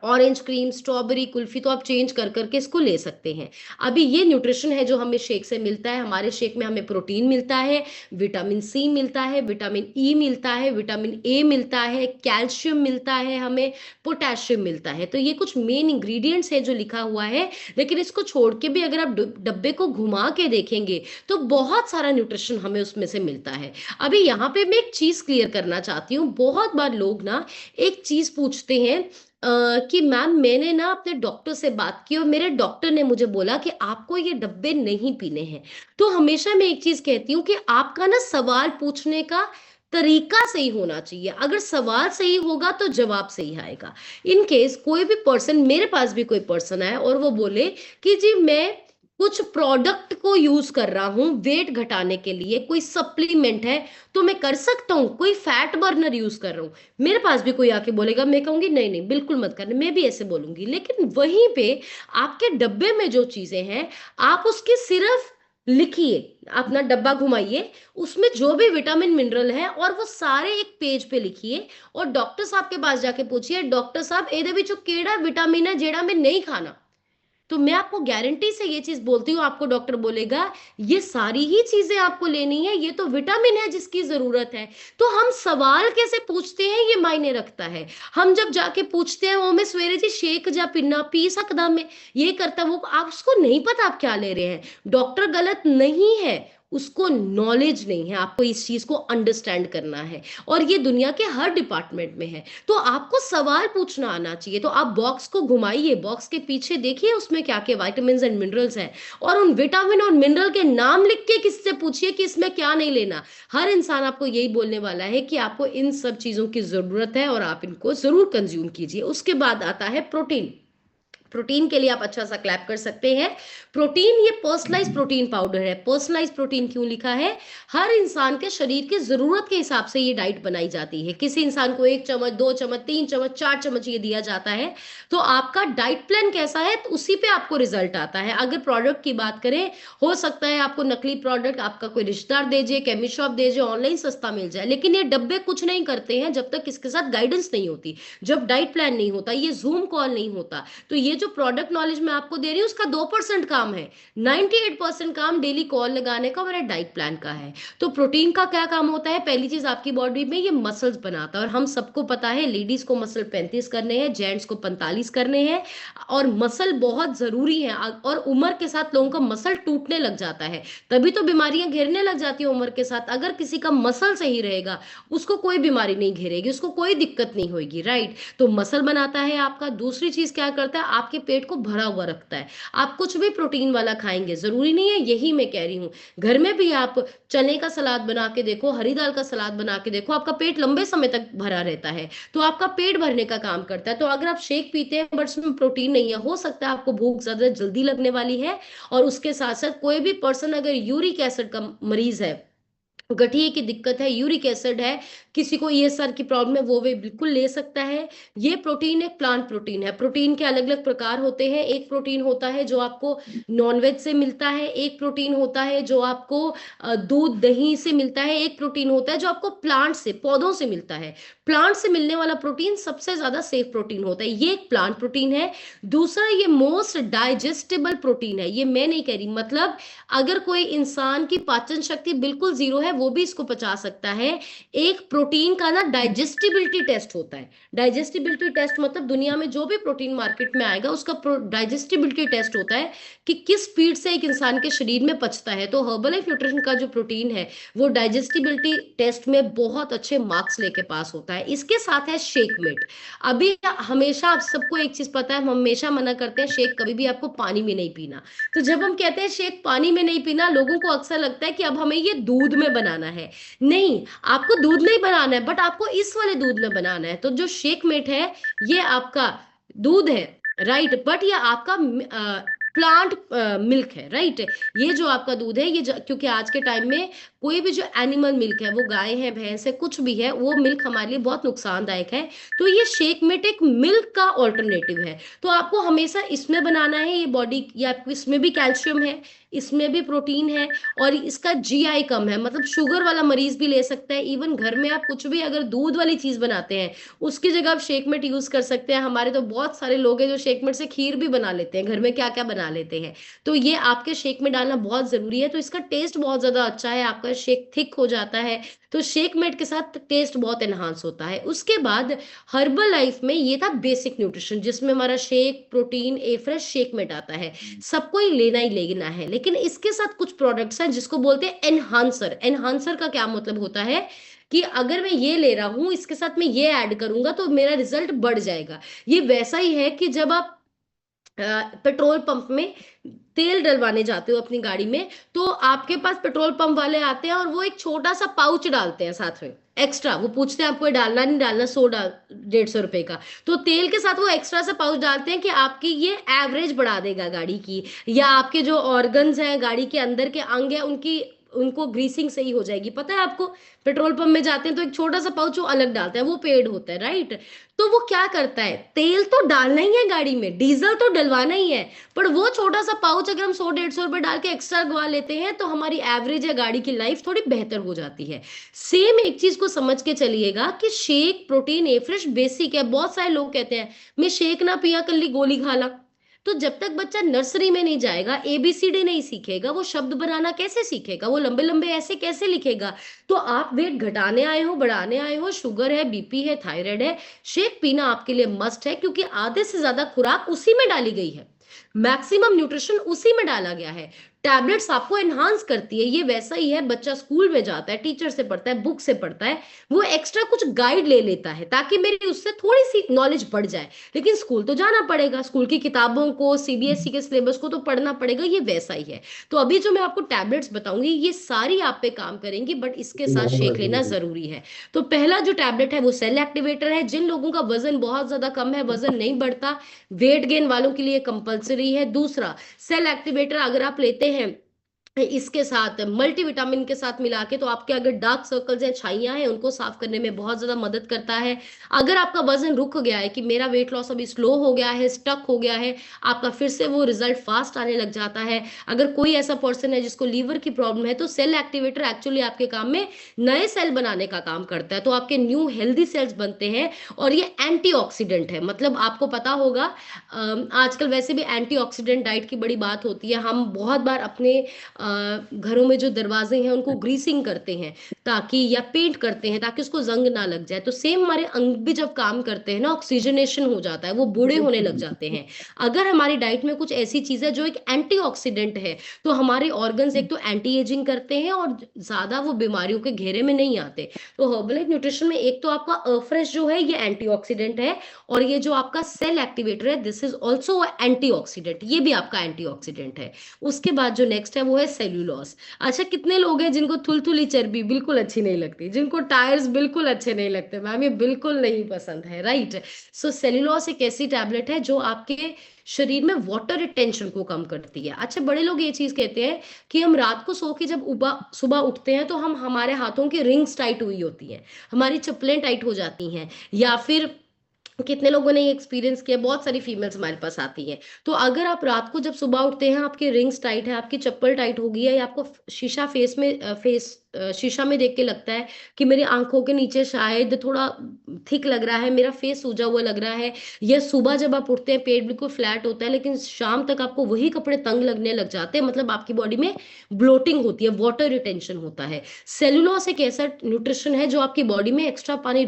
orange cream, strawberry, kulfi, तो आप चेंज कर करके इसको ले सकते हैं। अभी ये न्यूट्रिशन है जो हमें शेक से मिलता है। हमारे शेक में हमें प्रोटीन मिलता है, विटामिन सी मिलता है, विटामिन ई मिलता है, विटामिन ए मिलता है, कैल्शियम मिलता है, हमें पोटेशियम मिलता है। तो ये कुछ मेन इंग्रेडिएंट्स है जो लिखा हुआ है, लेकिन इसको छोड़ के भी अगर आप डब्बे को घुमा के देखेंगे तो बहुत सारा न्यूट्रिशन हमें उसमें से मिलता है। अभी यहाँ पे मैं एक चीज क्लियर करना चाहती हूँ। बहुत बार लोग ना एक चीज पूछते हैं कि मैम मैंने ना अपने डॉक्टर से बात की और मेरे डॉक्टर ने मुझे बोला कि आपको ये डब्बे नहीं पीने हैं। तो हमेशा मैं एक चीज कहती हूँ कि आपका ना सवाल पूछने का तरीका सही होना चाहिए। अगर सवाल सही होगा तो जवाब सही आएगा। इन केस कोई भी पर्सन, मेरे पास भी कोई पर्सन आए और वो बोले कि जी मैं कुछ प्रोडक्ट को यूज कर रहा हूं वेट घटाने के लिए, कोई सप्लीमेंट है तो मैं कर सकता हूं, कोई फैट बर्नर यूज कर रहा हूं, मेरे पास भी कोई आके बोलेगा, मैं कहूंगी नहीं नहीं बिल्कुल मत करना, मैं भी ऐसे बोलूंगी। लेकिन वहीं पे आपके डब्बे में जो चीजें हैं आप उसकी सिर्फ लिखिए, अपना डब्बा घुमाइए, उसमें जो भी विटामिन मिनरल है और वो सारे एक पेज पे लिखिए और डॉक्टर साहब के पास जाके पूछिए डॉक्टर साहब एदे विचों केड़ा विटामिन है जेड़ा मैं नहीं खाना। तो मैं आपको गारंटी से ये चीज बोलती हूँ, आपको डॉक्टर बोलेगा ये सारी ही चीजें आपको लेनी है, ये तो विटामिन है जिसकी जरूरत है। तो हम सवाल कैसे पूछते हैं ये मायने रखता है। हम जब जाके पूछते हैं वो मैं सवेरे जी शेक जा पिन्ना पी सकदा, मैं ये करता, वो आप उसको नहीं पता आप क्या ले रहे हैं। डॉक्टर गलत नहीं है, उसको नॉलेज नहीं है, आपको इस चीज को अंडरस्टैंड करना है और ये दुनिया के हर डिपार्टमेंट में है। तो आपको सवाल पूछना आना चाहिए। तो आप बॉक्स को घुमाइए, बॉक्स के पीछे देखिए उसमें क्या क्या विटामिन एंड मिनरल्स हैं और उन विटामिन और मिनरल के नाम लिख के किससे पूछिए कि इसमें क्या नहीं लेना। हर इंसान आपको यही बोलने वाला है कि आपको इन सब चीजों की जरूरत है और आप इनको जरूर कंज्यूम कीजिए। उसके बाद आता है प्रोटीन। प्रोटीन के लिए आप अच्छा सा क्लैप कर सकते हैं। प्रोटीन ये पर्सनलाइज प्रोटीन पाउडर है। पर्सनलाइज प्रोटीन क्यों लिखा है? हर इंसान के शरीर की जरूरत के हिसाब से ये डाइट बनाई जाती है। किसी इंसान को 1 चम्मच 2 चम्मच 3 चम्मच 4 चम्मच ये दिया जाता है। तो आपका डाइट प्लान कैसा है तो उसी पे आपको रिजल्ट आता है। अगर प्रोडक्ट की बात करें, हो सकता है आपको नकली प्रोडक्ट आपका कोई रिश्तेदार दे जाए, केमिस्ट शॉप दे जाए, ऑनलाइन सस्ता मिल जाए, लेकिन ये डब्बे कुछ नहीं करते हैं जब तक इसके साथ गाइडेंस नहीं होती, जब डाइट प्लान नहीं होता, ये जूम कॉल नहीं होता। तो ये जो प्रोडक्ट नॉलेज मैं आपको दे रही हूँ उसका 2% काम है, 98% काम डेली कॉल लगाने का, मेरा डाइट प्लान का है। तो प्रोटीन का क्या काम होता है? पहली चीज आपकी बॉडी में ये मसल्स बनाता है, और हम सबको पता है लेडीज को मसल 35 करने हैं, जेंट्स को 45 करने हैं, और मसल बहुत जरूरी है। और उम्र के साथ लोगों का मसल टूटने लग जाता है, तभी तो बीमारियां घेरने लग जाती है उम्र के साथ। अगर किसी का मसल सही रहेगा उसको कोई बीमारी नहीं घेरेगी, उसको कोई दिक्कत नहीं होगी, राइट? तो मसल बनाता है आपका। दूसरी चीज क्या करता है? आपके पेट को भरा हुआ रखता है। आप कुछ भी प्रोटीन वाला खाएंगे, जरूरी नहीं है, यही मैं कह रही हूँ, घर में भी आप चने का सलाद बना के देखो, हरी दाल का सलाद बना के देखो, आपका पेट लंबे समय तक भरा रहता है। तो आपका पेट भरने का काम करता है। तो अगर आप शेक पीते हैं बट उसमें प्रोटीन नहीं है, हो सकता है आपको भूख ज्यादा जल्दी लगने वाली है। और उसके साथ साथ कोई भी पर्सन अगर यूरिक एसिड का मरीज है, गठिए की दिक्कत है, यूरिक एसिड है, किसी को ईएसआर की प्रॉब्लम है, वो वे बिल्कुल ले सकता है। ये प्रोटीन एक प्लांट प्रोटीन है। प्रोटीन के अलग अलग प्रकार होते हैं। एक प्रोटीन होता है जो आपको नॉनवेज से मिलता है, एक प्रोटीन होता है जो आपको दूध दही से मिलता है, एक प्रोटीन होता है जो आपको प्लांट से, पौधों से मिलता है। प्लांट से मिलने वाला प्रोटीन सबसे ज्यादा सेफ प्रोटीन होता है, ये एक प्लांट प्रोटीन है। दूसरा, ये मोस्ट डाइजेस्टेबल प्रोटीन है। ये मैं नहीं कह रही, मतलब अगर कोई इंसान की पाचन शक्ति बिल्कुल जीरो है वो भी इसको पचा सकता है। एक प्रोटीन का ना डाइजेस्टिबिलिटी टेस्ट होता है। डाइजेस्टिबिलिटी टेस्ट मतलब दुनिया में जो भी प्रोटीन मार्केट में आएगा उसका डाइजेस्टिबिलिटी टेस्ट होता है कि किस स्पीड से एक इंसान के शरीर में पचता है। तो हर्बलाइफ न्यूट्रिशन का जो प्रोटीन है वो डाइजेस्टिबिलिटी टेस्ट में बहुत अच्छे मार्क्स लेके पास होता है। इसके साथ है शेक मेट। अभी हमेशा आप सबको एक चीज पता है, हम हमेशा मना करते हैं शेक कभी भी आपको पानी में नहीं पीना। तो जब हम कहते हैं शेक पानी में नहीं पीना, लोगों को अक्सर लगता है कि अब हमें ये दूध में बनाना है। नहीं, आपको दूध नहीं बनाना है, बट आपको इस वाले दूध में बनाना है। तो जो शेक मेट है ये आपका दूध है, राइट, बट ये आपका प्लांट मिल्क है, राइट। ये जो आपका दूध है ये क्योंकि आज के टाइम में कोई भी जो एनिमल मिल्क है, वो गाय है, भैंस है, कुछ भी है, वो मिल्क हमारे लिए बहुत नुकसानदायक है। तो ये शेक मेट एक मिल्क का ऑल्टरनेटिव है। तो आपको हमेशा इसमें बनाना है। ये बॉडी या इसमें भी कैल्शियम है, इसमें भी प्रोटीन है, और इसका जीआई कम है, मतलब शुगर वाला मरीज भी ले सकता है। इवन घर में आप कुछ भी अगर दूध वाली चीज बनाते हैं उसकी जगह आप शेक मेट यूज कर सकते हैं। हमारे तो बहुत सारे लोग हैं जो शेक मेट से खीर भी बना लेते हैं, घर में क्या क्या बना लेते हैं। तो ये आपके शेक में डालना बहुत जरूरी है। तो इसका टेस्ट बहुत ज्यादा अच्छा है, आपका शेक थिक हो जाता है। तो शेक मेट के साथ टेस्ट बहुत एनहांस होता है। उसके बाद हर्बल लाइफ में ये था बेसिक न्यूट्रिशन, जिसमें हमारा शेक, प्रोटीन, ए फ्रेश, शेक मेट आता है। सबको ही लेना है। लेकिन इसके साथ कुछ प्रोडक्ट्स हैं जिसको बोलते हैं एनहांसर। एनहांसर का क्या मतलब होता है कि अगर मैं ये ले रहा हूं, इसके साथ मैं ये ऐड करूंगा तो मेरा रिजल्ट बढ़ जाएगा। ये वैसा ही है कि जब आप पेट्रोल पंप में तेल डलवाने जाते हो अपनी गाड़ी में, तो आपके पास पेट्रोल पंप वाले आते हैं और वो एक छोटा सा पाउच डालते हैं साथ में एक्स्ट्रा। वो पूछते हैं आपको ये डालना नहीं डालना, 100-150 रुपए का। तो तेल के साथ वो एक्स्ट्रा सा पाउच डालते हैं कि आपकी ये एवरेज बढ़ा देगा गाड़ी की, या आपके जो ऑर्गन्स हैं, गाड़ी के अंदर के अंग है, उनको ग्रीसिंग सही हो जाएगी। पता है आपको, पेट्रोल पंप में जाते हैं तो एक छोटा सा पाउच वो अलग डालता है, वो पेड होता है, राइट। तो वो क्या करता है, तेल तो डालना ही है गाड़ी में, डीजल तो डलवाना ही है, पर वो छोटा सा पाउच अगर हम 100-150 रुपए डाल के एक्स्ट्रा लगवा लेते हैं तो हमारी एवरेज या गाड़ी की लाइफ थोड़ी बेहतर हो जाती है। सेम एक चीज को समझ के चलिएगा कि शेक, प्रोटीन, ए फ्रेश बेसिक है। बहुत सारे लोग कहते हैं मैं शेक ना पिया कर ली गोली खा ला। तो जब तक बच्चा नर्सरी में नहीं जाएगा, ABCD नहीं सीखेगा, वो शब्द बनाना कैसे सीखेगा, वो लंबे लंबे ऐसे कैसे लिखेगा। तो आप वेट घटाने आए हो, बढ़ाने आए हो, शुगर है, बीपी है, थायराइड है, शेक पीना आपके लिए मस्ट है, क्योंकि आधे से ज्यादा खुराक उसी में डाली गई है, मैक्सिमम न्यूट्रिशन उसी में डाला गया है। टैबलेट्स आपको एनहांस करती है। ये वैसा ही है, बच्चा स्कूल में जाता है, टीचर से पढ़ता है, बुक से पढ़ता है, वो एक्स्ट्रा कुछ गाइड ले लेता है ताकि मेरी उससे थोड़ी सी नॉलेज बढ़ जाए, लेकिन स्कूल तो जाना पड़ेगा, स्कूल की किताबों को, CBSE के सिलेबस को तो पढ़ना पड़ेगा। ये वैसा ही है। तो अभी जो मैं आपको टैबलेट्स बताऊंगी ये सारी आप पे काम करेंगी, बट इसके साथ शेक लेना जरूरी है। तो पहला जो टैबलेट है वो सेल एक्टिवेटर है। जिन लोगों का वजन बहुत ज्यादा कम है, वजन नहीं बढ़ता, वेट गेन वालों के लिए कंपलसरी है। दूसरा, सेल एक्टिवेटर अगर आप लेते हैं इसके साथ मल्टीविटामिन के साथ मिला के, तो आपके अगर डार्क सर्कल्स हैं, छाइयां हैं, उनको साफ करने में बहुत ज्यादा मदद करता है। अगर आपका वजन रुक गया है कि मेरा वेट लॉस अभी स्लो हो गया है, स्टक हो गया है, आपका फिर से वो रिजल्ट फास्ट आने लग जाता है। अगर कोई ऐसा पर्सन है जिसको लीवर की प्रॉब्लम है, तो सेल एक्टिवेटर एक्चुअली आपके काम में नए सेल बनाने का काम करता है, तो आपके न्यू हेल्दी सेल्स बनते हैं। और ये एंटीऑक्सीडेंट है, मतलब आपको पता होगा आजकल वैसे भी एंटीऑक्सीडेंट डाइट की बड़ी बात होती है। हम बहुत बार अपने घरों में जो दरवाजे हैं उनको ग्रीसिंग करते हैं, ताकि या पेंट करते हैं ताकि उसको जंग ना लग जाए। तो सेम हमारे अंग भी जब काम करते हैं ना, ऑक्सीजनेशन हो जाता है, वो बूढ़े होने लग जाते हैं। अगर हमारी डाइट में कुछ ऐसी चीज है जो एक एंटीऑक्सीडेंट है, तो हमारे ऑर्गन्स एक तो एंटी एजिंग करते हैं और ज्यादा वो बीमारियों के घेरे में नहीं आते। तो हर्बल न्यूट्रिशन में एक तो आपका फ्रेश जो है ये एंटीऑक्सीडेंट है, और ये जो आपका सेल एक्टिवेटर है दिस इज ऑल्सो एंटीऑक्सीडेंट, ये भी आपका एंटीऑक्सीडेंट है। उसके बाद जो नेक्स्ट है वो है सेल्यूलोस। अच्छा, कितने लोग हैं जिनको थुलथुली चर्बी बिल्कुल अच्छी नहीं लगती, जिनको टायर्स बिल्कुल अच्छे नहीं लगते, मैम ये बिल्कुल नहीं पसंद है, राइट। सो सेल्यूलोस एक ऐसी टैबलेट है जो आपके शरीर में वाटर रिटेंशन को कम करती है। अच्छा, बड़े लोग ये चीज कहते हैं कि हम रात को सो के जब सुबह उठते हैं तो हम हमारे हाथों की रिंग्स टाइट हुई होती हैं, हमारी चप्पलें टाइट हो जाती हैं, या फिर कितने लोगों ने ये एक्सपीरियंस किया, बहुत सारी फीमेल्स हमारे पास आती हैं। तो अगर आप रात को जब सुबह उठते हैं आपकी रिंग्स टाइट है, आपकी चप्पल टाइट हो गई है, या आपको शीशा शीशा में देख के लगता है कि मेरी आंखों के नीचे शायद थोड़ा थिक लग रहा है, मेरा फेस सूजा हुआ लग रहा है, या सुबह जब आप उठते हैं पेट बिल्कुल फ्लैट होता है लेकिन शाम तक आपको वही कपड़े तंग लगने लग जाते हैं, मतलब आपकी बॉडी में ब्लोटिंग होती है, वाटर रिटेंशन होता है। सेलुलोस एक ऐसा न्यूट्रिशन है जो आपकी बॉडी में एक्स्ट्रा पानी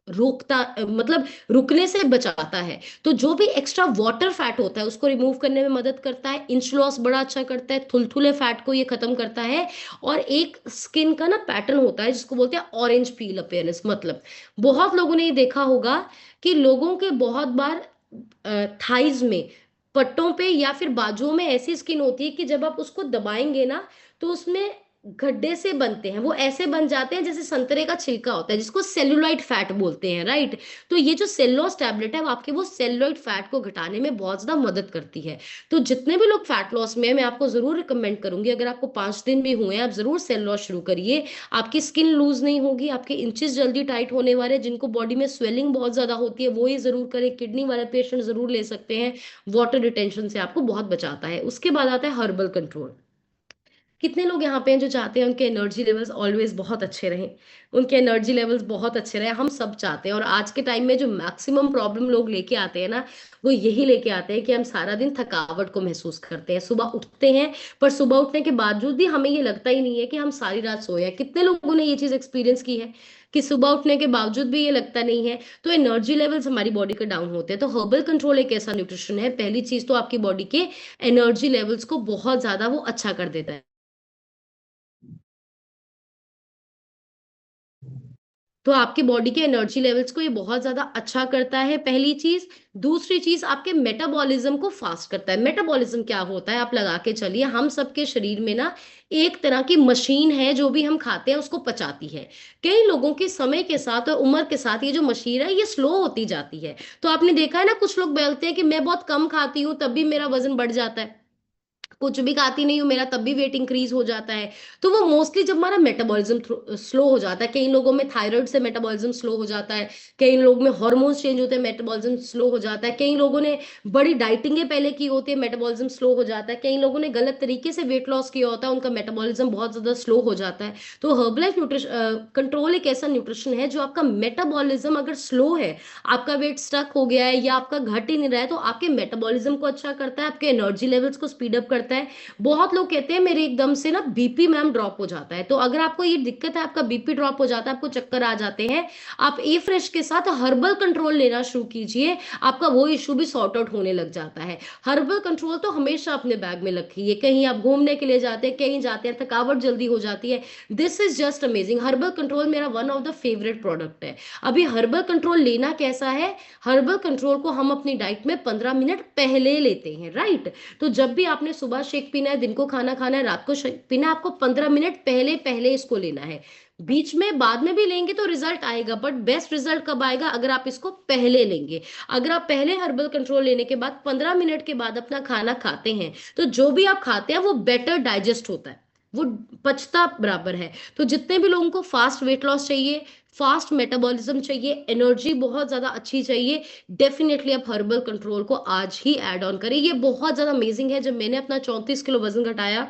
रोकता, मतलब रुकने से बचाता है। तो जो भी एक्स्ट्रा वाटर फैट होता है उसको रिमूव करने में मदद करता है। इंच लॉस बड़ा अच्छा करता है, थुलथुले फैट को ये खत्म करता है। और एक स्किन का ना पैटर्न होता है जिसको बोलते हैं ऑरेंज पील अपीयरेंस, मतलब बहुत लोगों ने ये देखा होगा कि लोगों के बहुत बार थाइज में, पट्टों पे या फिर बाजुओं में ऐसी स्किन होती है कि जब आप उसको दबाएंगे ना तो उसमें गड्ढे से बनते हैं, वो ऐसे बन जाते हैं जैसे संतरे का छिलका होता है, जिसको सेलुलाइट फैट बोलते हैं, राइट। तो ये जो सेलुलोज टैबलेट है वो आपके वो सेलुलाइट फैट को घटाने में बहुत ज्यादा मदद करती है। तो जितने भी लोग फैट लॉस में है, मैं आपको जरूर रिकमेंड करूंगी, अगर आपको 5 दिन भी हुए हैं आप जरूर सेल लॉस शुरू करिए। आपकी स्किन लूज नहीं होगी, आपके इंचेस जल्दी टाइट होने वाले, जिनको बॉडी में स्वेलिंग बहुत ज्यादा होती है वो ये जरूर करें। किडनी वाले पेशेंट जरूर ले सकते हैं, वाटर रिटेंशन से आपको बहुत बचाता है। उसके बाद आता है हर्बल कंट्रोल। कितने लोग यहाँ पे हैं जो चाहते हैं उनके एनर्जी लेवल्स ऑलवेज बहुत अच्छे रहें, उनके एनर्जी लेवल्स बहुत अच्छे रहे, हम सब चाहते हैं। और आज के टाइम में जो मैक्सिमम प्रॉब्लम लोग लेके आते हैं ना, वो यही लेके आते हैं कि हम सारा दिन थकावट को महसूस करते हैं, सुबह उठते हैं पर सुबह उठने के बावजूद भी हमें ये लगता ही नहीं है कि हम सारी रात सोए हैं। कितने लोगों ने ये चीज एक्सपीरियंस की है कि सुबह उठने के बावजूद भी ये लगता नहीं है। तो एनर्जी लेवल्स हमारी बॉडी के डाउन होते हैं। तो हर्बल कंट्रोल एक ऐसा न्यूट्रिशन है, पहली चीज तो आपकी बॉडी के एनर्जी लेवल्स को बहुत ज्यादा वो अच्छा कर देता है। तो आपके बॉडी के एनर्जी लेवल्स को ये बहुत ज्यादा अच्छा करता है, पहली चीज। दूसरी चीज, आपके मेटाबॉलिज्म को फास्ट करता है। मेटाबॉलिज्म क्या होता है आप लगा के चलिए, हम सबके शरीर में ना एक तरह की मशीन है जो भी हम खाते हैं उसको पचाती है। कई लोगों के समय के साथ और उम्र के साथ ये जो मशीन है ये स्लो होती जाती है। तो आपने देखा है ना, कुछ लोग बोलते हैं कि मैं बहुत कम खाती हूँ तब भी मेरा वजन बढ़ जाता है, कुछ भी खाती नहीं हूँ मेरा तब भी वेट इंक्रीज हो जाता है। तो वो मोस्टली जब हमारा मेटाबॉलिज्म स्लो हो जाता है, कई लोगों में थायराइड से मेटाबॉलिज्म स्लो हो जाता है, कई लोगों में हार्मोन्स चेंज होते हैं मेटाबॉलिज्म स्लो हो जाता है, कई लोगों ने बड़ी डाइटिंगें पहले की होती है मेटाबॉलिज्म स्लो हो जाता है, कई लोगों ने गलत तरीके से वेट लॉस किया होता है उनका मेटाबॉलिज्म बहुत ज्यादा स्लो हो जाता है। तो हर्बलाइफ न्यूट्रिशन कंट्रोल एक ऐसा न्यूट्रिशन है जो आपका मेटाबॉलिज्म अगर स्लो है, आपका वेट स्टक हो गया है या आपका घट ही नहीं रहा है, तो आपके मेटाबॉलिज्म को अच्छा करता है, आपके एनर्जी लेवल्स को स्पीड अप करता है। बहुत लोग कहते हैं मेरे एकदम से ना बीपी मैम ड्रॉप हो जाता है। तो अगर आपको ये दिक्कत है, आपका बीपी ड्रॉप हो जाता है, आपको चक्कर आ जाते हैं, आप ए फ्रेश के साथ हर्बल कंट्रोल लेना शुरू कीजिए, आपका वो इशू भी सॉर्ट आउट होने लग जाता है। हर्बल कंट्रोल तो हमेशा अपने बैग में रखिए, कहीं आप घूमने के लिए जाते हैं, कहीं जाते हैं, थकावट जल्दी हो जाती है, this is just amazing. Herbal control मेरा one of the favourite product है। अभी हर्बल कंट्रोल लेना कैसा है, हर्बल कंट्रोल को हम अपनी डाइट में 15 मिनट पहले लेते हैं, राइट। तो जब भी आपने सुबह शेक पीना है, दिन को खाना खाना है, रात को शेक पीना है, आपको 15 मिनट पहले पहले इसको लेना है। बीच में बाद में भी लेंगे तो रिजल्ट आएगा, बट बेस्ट रिजल्ट कब आएगा? अगर आप इसको पहले लेंगे। अगर आप पहले हर्बल कंट्रोल लेने के बाद 15 मिनट के बाद अपना खाना खाते हैं, तो जो भी आप खाते हैं वो बेटर डाइजेस्ट होता है, वो पचता बराबर है। तो जितने भी लोगों को फास्ट वेट लॉस चाहिए, फास्ट मेटाबॉलिज्म चाहिए, एनर्जी बहुत ज्यादा अच्छी चाहिए, डेफिनेटली आप हर्बल कंट्रोल को आज ही ऐड ऑन करें। ये बहुत ज्यादा अमेजिंग है। जब मैंने अपना 34 किलो वजन घटाया,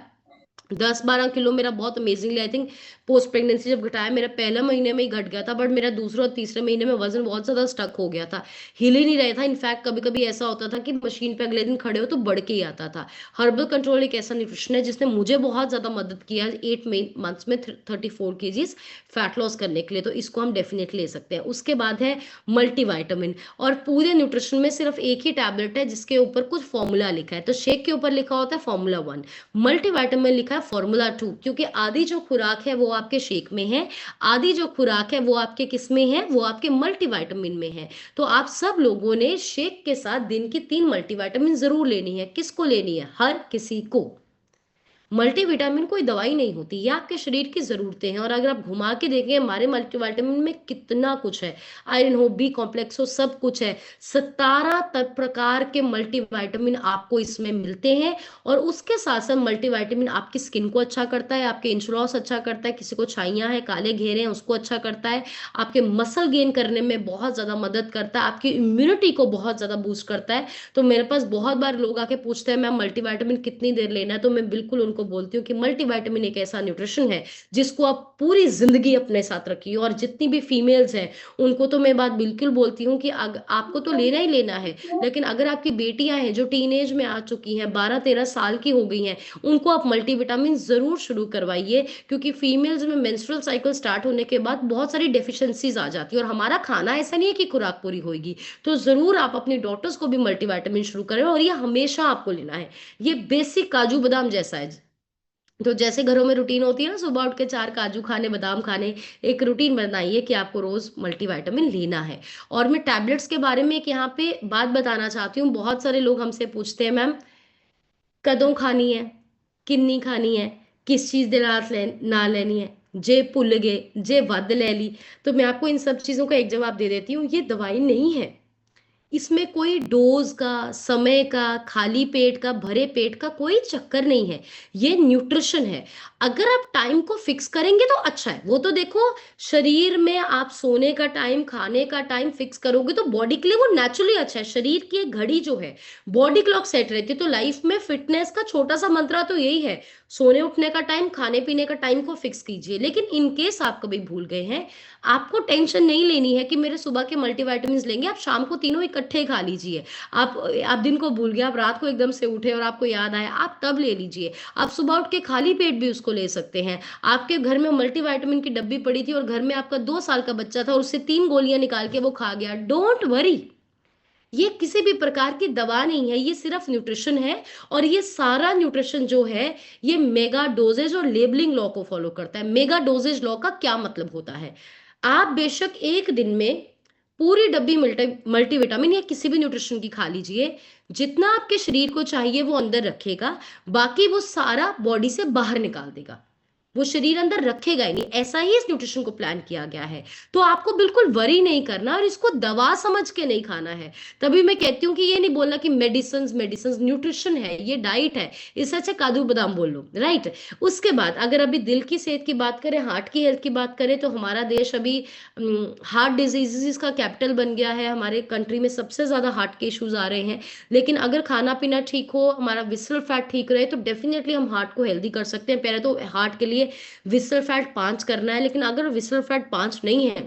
10-12 किलो मेरा बहुत amazingly, I think post pregnancy जब घटाया, मेरा पहला महीने में ही घट गया था, बट मेरा दूसरे और तीसरे महीने में वजन बहुत ज्यादा स्टक हो गया था, हिल ही नहीं रहा था। इनफैक्ट कभी कभी ऐसा होता था कि मशीन पे अगले दिन खड़े हो तो बढ़ के ही आता था। हर्बल कंट्रोल एक ऐसा न्यूट्रिशन है जिसने मुझे बहुत ज्यादा मदद किया 8 मंथ्स में 34 kgs फैट लॉस करने के लिए, तो इसको हम डेफिनेटली ले सकते हैं। उसके बाद है मल्टीविटामिन, और पूरे न्यूट्रिशन में सिर्फ एक ही टैबलेट है जिसके ऊपर कुछ फॉर्मूला लिखा है। तो शेक के ऊपर लिखा होता है फॉर्मूला 1, मल्टीविटामिन लिखा है फॉर्मूला 2, क्योंकि आधी जो खुराक है वो आपके शेक में है, आधी जो खुराक है वो आपके किस में है? वो आपके मल्टीविटामिन में है। तो आप सब लोगों ने शेक के साथ दिन की 3 मल्टीविटामिन जरूर लेनी है। किसको लेनी है? हर किसी को। मल्टीविटामिन कोई दवाई नहीं होती, ये आपके शरीर की जरूरतें हैं। और अगर आप घुमा के देखें हमारे मल्टीविटामिन में कितना कुछ है, आयरन हो, बी कॉम्प्लेक्स हो, सब कुछ है। 17 प्रकार के मल्टीविटामिन आपको इसमें मिलते हैं। और उसके साथ साथ मल्टीविटामिन आपकी स्किन को अच्छा करता है, आपके इंच लॉस अच्छा करता है, किसी को छाइयां है, काले घेरे हैं, उसको अच्छा करता है, आपके मसल गेन करने में बहुत ज्यादा मदद करता है, आपकी इम्यूनिटी को बहुत ज्यादा बूस्ट करता है। तो मेरे पास बहुत बार लोग आके पूछते हैं मैम मल्टीविटामिन कितनी देर लेना है, तो मैं बिल्कुल उनको बोलती हूँ कि मल्टीविटामिन एक ऐसा न्यूट्रिशन है जिसको आप पूरी जिंदगी अपने साथ रखिए। और जितनी भी फीमेल्स हैं उनको तो मैं बात बिल्कुल बोलती हूँ कि आपको तो लेना ही लेना है, लेकिन अगर आपकी बेटियां हैं जो टीनेज में आ चुकी हैं, 12-13 साल की हो गई हैं, उनको आप मल्टीविटामिन जरूर शुरू करवाइए, क्योंकि फीमेल्स में मेंस्ट्रुअल साइकिल स्टार्ट होने के बाद बहुत सारी डेफिशिएंसीज आ जाती है, और हमारा खाना ऐसा नहीं है कि खुराक पूरी होगी। तो जरूर आप अपनी डॉटर्स को भी मल्टीविटामिन शुरू करें, और ये हमेशा आपको लेना है। ये बेसिक काजू बादाम जैसा है। तो जैसे घरों में रूटीन होती है ना, सुबह उठ के 4 काजू खाने, बादाम खाने, एक रूटीन बनाइए कि आपको रोज मल्टीविटामिन लेना है। और मैं टैबलेट्स के बारे में एक यहाँ पे बात बताना चाहती हूँ। बहुत सारे लोग हमसे पूछते हैं मैम कदों खानी है, किन्नी खानी है, किस चीज दे नाल ना लेनी है, जे भुल गए, जे वध ले ली। तो मैं आपको इन सब चीजों का एक जवाब दे देती हूँ, ये दवाई नहीं है। इसमें कोई डोज का, समय का, खाली पेट का, भरे पेट का कोई चक्कर नहीं है। ये न्यूट्रिशन है। अगर आप टाइम को फिक्स करेंगे तो अच्छा है। वो तो देखो, शरीर में आप सोने का टाइम, खाने का टाइम फिक्स करोगे तो बॉडी के लिए वो नेचुरली अच्छा है। शरीर की एक घड़ी जो है, बॉडी क्लॉक सेट रहती है। तो लाइफ में फिटनेस का छोटा सा मंत्र तो यही है, सोने उठने का टाइम, खाने पीने का टाइम को फिक्स कीजिए। लेकिन इनकेस आप कभी भूल गए हैं, आपको टेंशन नहीं लेनी है कि मेरे सुबह के मल्टीविटामिन लेंगे, आप शाम को तीनों इकट्ठे खा लीजिए। आप दिन को भूल गए, आप रात को एकदम से उठे और आपको याद आया, आप तब ले लीजिए। आप सुबह उठ के खाली पेट भी उसको ले सकते हैं। आपके घर में मल्टीविटामिन की डब्बी पड़ी थी और घर में आपका 2 साल का बच्चा था और उससे 3 गोलियां निकाल के वो खा गया, डोंट वरी। ये किसी भी प्रकार की दवा नहीं है, ये सिर्फ न्यूट्रिशन है। और ये सारा न्यूट्रिशन जो है, ये मेगा डोजेज और लेबलिंग लॉ को फॉलो करता है। मेगा डोजेज लॉ का क्या मतलब होता है? आप बेशक एक दिन में पूरी डब्बी मल्टीविटामिन या किसी भी न्यूट्रिशन की खा लीजिए, जितना आपके शरीर को चाहिए वो अंदर रखेगा, बाकी वो सारा बॉडी से बाहर निकाल देगा, वो शरीर अंदर रखेगा ही नहीं। ऐसा ही इस न्यूट्रिशन को प्लान किया गया है। तो आपको बिल्कुल वरी नहीं करना और इसको दवा समझ के नहीं खाना है। तभी मैं कहती हूँ कि ये नहीं बोलना कि मेडिसिन, न्यूट्रिशन है, ये डाइट है, इससे अच्छा काजू बादाम बोल लो, राइट। उसके बाद अगर अभी दिल की सेहत की बात करें, हार्ट की हेल्थ की बात करें, तो हमारा देश अभी हार्ट डिजीजेस का कैपिटल बन गया है। हमारे कंट्री में सबसे ज्यादा हार्ट के इश्यूज आ रहे हैं। लेकिन अगर खाना पीना ठीक हो, हमारा विसरल फैट ठीक रहे, तो डेफिनेटली हम हार्ट को हेल्दी कर सकते हैं। पहले तो हार्ट के लिए विसरल फैट 5 करना है। लेकिन अगर विसरल फैट 5 नहीं है,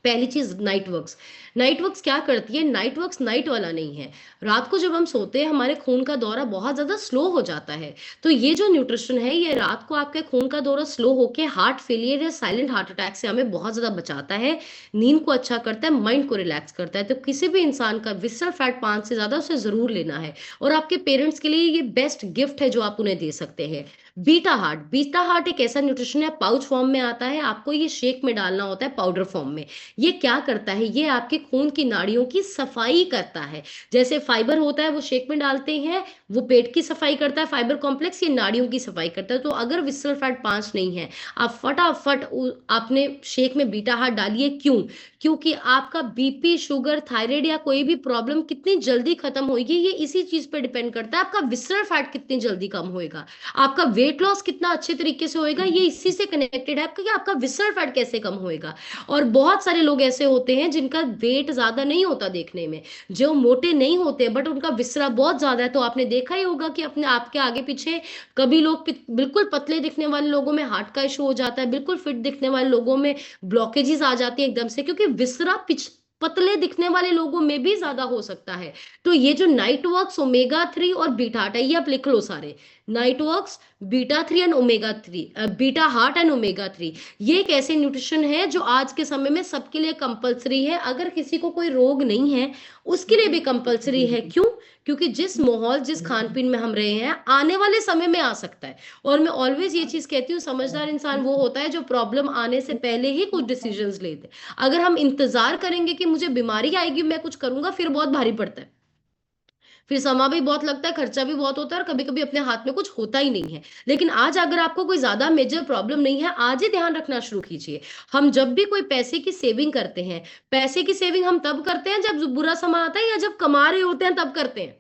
पहली चीज नाइट वर्क्स क्या करती है? नाइट वर्क्स नाइट वाला नहीं है। रात को जब हम सोते हैं, हमारे खून का दौरा बहुत ज्यादा स्लो हो जाता है। तो ये जो न्यूट्रिशन है, ये रात को आपके खून का दौरा स्लो होके हार्ट फेलियर या साइलेंट हार्ट अटैक से हमें बहुत ज्यादा बचाता है, नींद को अच्छा करता है, माइंड को रिलैक्स करता है। तो किसी भी इंसान का विसरल फैट 5 से ज्यादा उसे जरूर लेना है। और आपके पेरेंट्स के लिए ये बेस्ट गिफ्ट है जो आप उन्हें दे सकते हैं। बीटा हार्ट एक ऐसा न्यूट्रिशन है, पाउच फॉर्म में आता है, आपको ये शेक में डालना होता है पाउडर फॉर्म में। ये क्या करता है, ये आपके खून की नाड़ियों की सफाई करता है। जैसे फाइबर होता है वो शेक में डालते हैं, वो पेट की सफाई करता है, फाइबर कॉम्प्लेक्स ये नाड़ियों की सफाई करता है। तो अगर विसरल फैट 5 नहीं है, आप फटाफट आपने शेक में बीटा हार्ट डालिए। क्यों? क्योंकि आपका बीपी, शुगर, थायराइड या कोई भी प्रॉब्लम कितनी जल्दी खत्म होगी, ये इसी चीज पे डिपेंड करता है। आपका विसरल फैट कितनी जल्दी कम होएगा, आपका वेट लॉस कितना अच्छे तरीके से होएगा, ये इसी से कनेक्टेड है कि आपका विसरल फैट कैसे कम होएगा। और बहुत सारे लोग ऐसे होते हैं जिनका वेट ज्यादा नहीं होता देखने में, जो मोटे नहीं होते बट उनका विसरा बहुत ज्यादा है। तो आपने देखा ही होगा कि अपने आपके आगे पीछे कभी लोग बिल्कुल पतले दिखने वाले लोगों में हार्ट का इशू हो जाता है, बिल्कुल फिट दिखने वाले लोगों में ब्लॉकेजेस आ जाती है एकदम से, क्योंकि विसरा पतले दिखने वाले लोगों में भी ज्यादा हो सकता है। तो ये जो नाइट वर्क्स, ओमेगा 3 और बीटा हार्ट है, ये आप लिख लो सारे, night works, beta 3 and omega 3, beta heart and omega 3। ये एक ऐसे न्यूट्रिशन है जो आज के समय में सबके लिए कंपलसरी है। अगर किसी को कोई रोग नहीं है उसके लिए भी कंपलसरी है। क्यों? क्योंकि जिस माहौल, जिस खान पीन में हम रहे हैं, आने वाले समय में आ सकता है। और मैं ऑलवेज ये चीज कहती हूँ, समझदार इंसान वो होता है जो प्रॉब्लम आने से पहले ही कुछ डिसीजंस लेते। अगर हम इंतजार करेंगे कि मुझे बीमारी आएगी मैं कुछ करूंगा, फिर बहुत भारी पड़ता है, फिर समय भी बहुत लगता है, खर्चा भी बहुत होता है, और कभी कभी अपने हाथ में कुछ होता ही नहीं है। लेकिन आज अगर आपको कोई ज्यादा मेजर प्रॉब्लम नहीं है, आज ही ध्यान रखना शुरू कीजिए। हम जब भी कोई पैसे की सेविंग करते हैं, पैसे की सेविंग हम तब करते हैं जब बुरा समय आता है, या जब कमा रहे होते हैं तब करते हैं?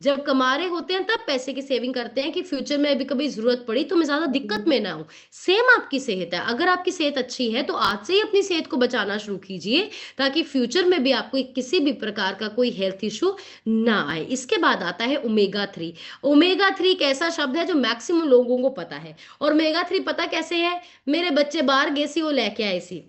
जब कमा रहे होते हैं तब पैसे की सेविंग करते हैं कि फ्यूचर में अभी कभी जरूरत पड़ी तो मैं ज्यादा दिक्कत में ना हूं। सेम आपकी सेहत है, अगर आपकी सेहत अच्छी है तो आज से ही अपनी सेहत को बचाना शुरू कीजिए, ताकि फ्यूचर में भी आपको किसी भी प्रकार का कोई हेल्थ इशू ना आए। इसके बाद आता है ओमेगा 3। ओमेगा 3 एक ऐसा शब्द है जो मैक्सिमम लोगों को पता है। और ओमेगा 3 पता कैसे है? मेरे बच्चे बाहर गए सी, वो लेके आए सी,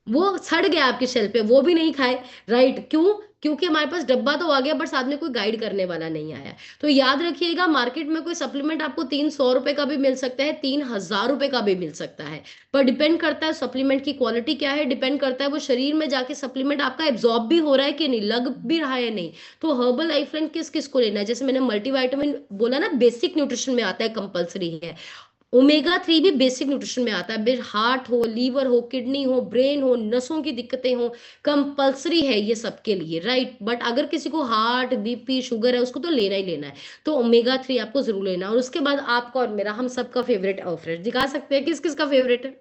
वो सड़ गया आपके शेल्फ पे, वो भी नहीं खाए। राइट? क्यों? क्योंकि हमारे पास डब्बा तो आ गया बट साथ में कोई गाइड करने वाला नहीं आया। तो याद रखिएगा, मार्केट में कोई सप्लीमेंट आपको 300 रुपए का भी मिल सकता है, 3000 रुपए का भी मिल सकता है, पर डिपेंड करता है सप्लीमेंट की क्वालिटी क्या है, डिपेंड करता है वो शरीर में जाके सप्लीमेंट आपका एब्जॉर्ब भी हो रहा है कि नहीं, लग भी रहा है नहीं। तो हर्बल लाइफलाइन किस किस को लेना है? जैसे मैंने मल्टीविटामिन बोला ना, बेसिक न्यूट्रिशन में आता है, कंपलसरी है। ओमेगा 3 भी बेसिक न्यूट्रिशन में आता है। फिर हार्ट हो, लीवर हो, किडनी हो, ब्रेन हो, नसों की दिक्कतें हो, कंपलसरी है ये सबके लिए। राइट? बट अगर किसी को हार्ट, बीपी, शुगर है, उसको तो लेना ही लेना है। तो ओमेगा 3 आपको जरूर लेना है। और उसके बाद आपका और मेरा, हम सबका फेवरेट अफ्रेश। दिखा सकते हैं किस किस का फेवरेट है?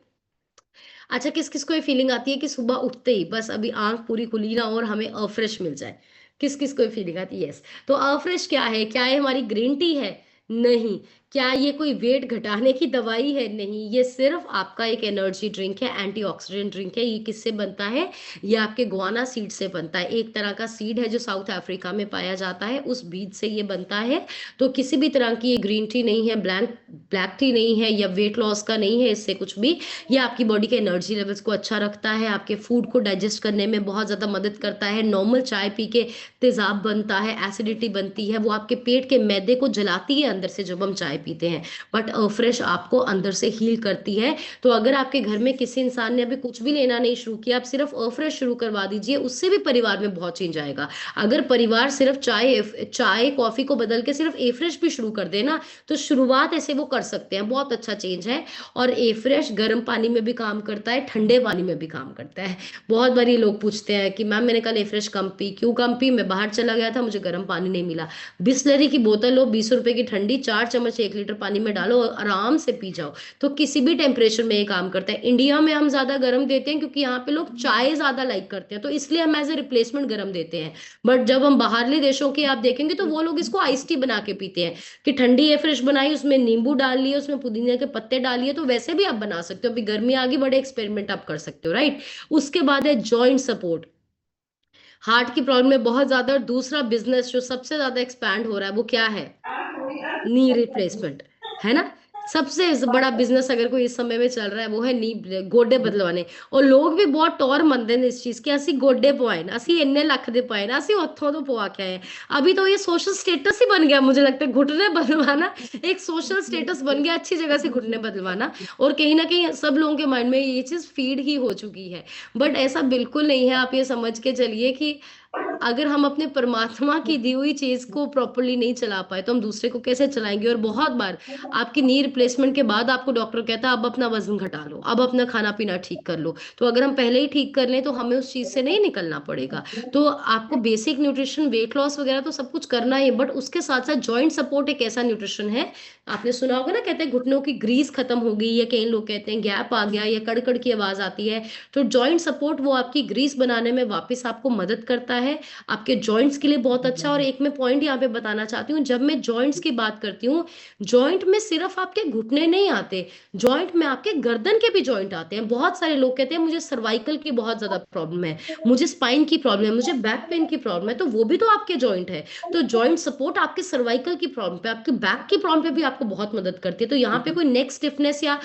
अच्छा, किस किस को ये फीलिंग आती है कि सुबह उठते ही बस अभी आंख पूरी खुली ना और हमें अफ्रेश मिल जाए? किस किस को ये फीलिंग आती है? यस। तो अफ्रेश क्या है? क्या ये हमारी ग्रीन टी है? नहीं। क्या ये कोई वेट घटाने की दवाई है? नहीं। ये सिर्फ आपका एक एनर्जी ड्रिंक है, एंटीऑक्सीडेंट ड्रिंक है। ये किससे बनता है? ये आपके गुआना सीड से बनता है। एक तरह का सीड है जो साउथ अफ्रीका में पाया जाता है, उस बीज से ये बनता है। तो किसी भी तरह की ये ग्रीन टी नहीं है, ब्लैक टी नहीं है, या वेट लॉस का नहीं है, इससे कुछ भी। ये आपकी बॉडी के एनर्जी लेवल्स को अच्छा रखता है, आपके फूड को डाइजेस्ट करने में बहुत ज़्यादा मदद करता है। नॉर्मल चाय पी के तेजाब बनता है, एसिडिटी बनती है, वो आपके पेट के मैदे को जलाती है अंदर से जब हम चाय पीते हैं। बट फ्रेश आपको अंदर से हील करती है। तो अगर आपके घर में किसी इंसान ने अभी कुछ भी लेना नहीं शुरू किया, आप सिर्फ फ्रेश शुरू करवा दीजिए, उससे भी परिवार में बहुत चेंज आएगा। अगर परिवार सिर्फ चाय कॉफी को बदल के सिर्फ ए फ्रेश भी शुरू कर देना, तो शुरुआत ऐसे वो कर सकते हैं, बहुत अच्छा चेंज है। और ए फ्रेश गर्म पानी में भी काम करता है, ठंडे पानी में भी काम करता है। बहुत बारी लोग पूछते हैं कि मैम मैंने कल ए फ्रेश कम पी। क्यों कम पी? मैं बाहर चला गया था, मुझे गर्म पानी नहीं मिला। बिस्लरी की बोतल लो, 20 रुपए की ठंडी, 4 चम्मच 1 लीटर पानी में डालो और आराम से पी जाओ। तो किसी भी टेम्परेचर में ये काम करता है। इंडिया में हम ज्यादा गर्म देते हैं क्योंकि यहाँ पे लोग चाय ज्यादा लाइक करते हैं, तो इसलिए हम एज ए रिप्लेसमेंट गर्म देते हैं। बट जब हम बाहरले देशों के आप देखेंगे तो वो लोग इसको आइस टी बना के पीते हैं, कि ठंडी ए फ्रेश बनाई, उसमें नींबू डाल लिए, उसमें पुदीने के पत्ते डालिए। तो वैसे भी आप बना सकते हो, अभी गर्मी आ गई, बड़े एक्सपेरिमेंट आप कर सकते हो। राइट? उसके बाद है जॉइंट सपोर्ट। हार्ट की प्रॉब्लम में बहुत ज्यादा। और दूसरा बिजनेस जो सबसे ज्यादा एक्सपैंड हो रहा है वो क्या है? नी रिप्लेसमेंट, है ना? सबसे बड़ा बिजनेस अगर कोई इस समय में चल रहा है वो है नी गोडे बदलवाने। और लोग भी बहुत टौर मंदे ने इस चीज की, ਅਸੀਂ गोडे पवाए ना, ਅਸੀਂ ਇੰਨੇ ਲੱਖ ਦੇ पाए ना, ਅਸੀਂ ਉੱਥੋਂ ਤੋਂ पवा के आए। अभी तो ये सोशल स्टेटस ही बन गया, मुझे लगता है घुटने बदलवाना एक सोशल स्टेटस बन गया, अच्छी जगह से घुटने बदलवाना। और कहीं ना कहीं सब लोगों के माइंड में ये चीज फीड ही हो चुकी है। बट ऐसा बिल्कुल नहीं है। आप ये समझ के चलिए कि अगर हम अपने परमात्मा की दी हुई चीज को प्रॉपरली नहीं चला पाए तो हम दूसरे को कैसे चलाएंगे। और बहुत बार आपकी नी रिप्लेसमेंट के बाद आपको डॉक्टर कहता है अब अपना वजन घटा लो, अब अपना खाना पीना ठीक कर लो। तो अगर हम पहले ही ठीक कर लें तो हमें उस चीज से नहीं निकलना पड़ेगा। तो आपको बेसिक न्यूट्रिशन, वेट लॉस वगैरह तो सब कुछ करना ही है, बट उसके साथ साथ जॉइंट सपोर्ट एक ऐसा न्यूट्रिशन है। आपने सुना होगा ना, कहते हैं घुटनों की ग्रीस खत्म हो गई, या कई लोग कहते हैं गैप आ गया, या कड़कड़ की आवाज आती है। तो जॉइंट सपोर्ट वो आपकी ग्रीस बनाने में वापस आपको मदद करता है, आपके जॉइंट्स के लिए बहुत अच्छा। और एक मैं पॉइंट यहाँ पे बताना चाहती हूँ, जब मैं जॉइंट्स की बात करती हूँ, जॉइंट में सिर्फ आपके घुटने नहीं आते, जॉइंट में आपके गर्दन के भी जॉइंट आते हैं। बहुत सारे लोग कहते हैं मुझे सर्वाइकल की बहुत ज्यादा प्रॉब्लम है, मुझे स्पाइन की प्रॉब्लम है, मुझे बैक पेन की प्रॉब्लम है, तो वो भी तो आपके जॉइंट है। तो जॉइंट सपोर्ट आपके सर्वाइकल की प्रॉब्लम पे, आपके बैक की प्रॉब्लम पे भी आपको बहुत मदद करती है। तो यहाँ पे कोई नेक स्टिफनेस या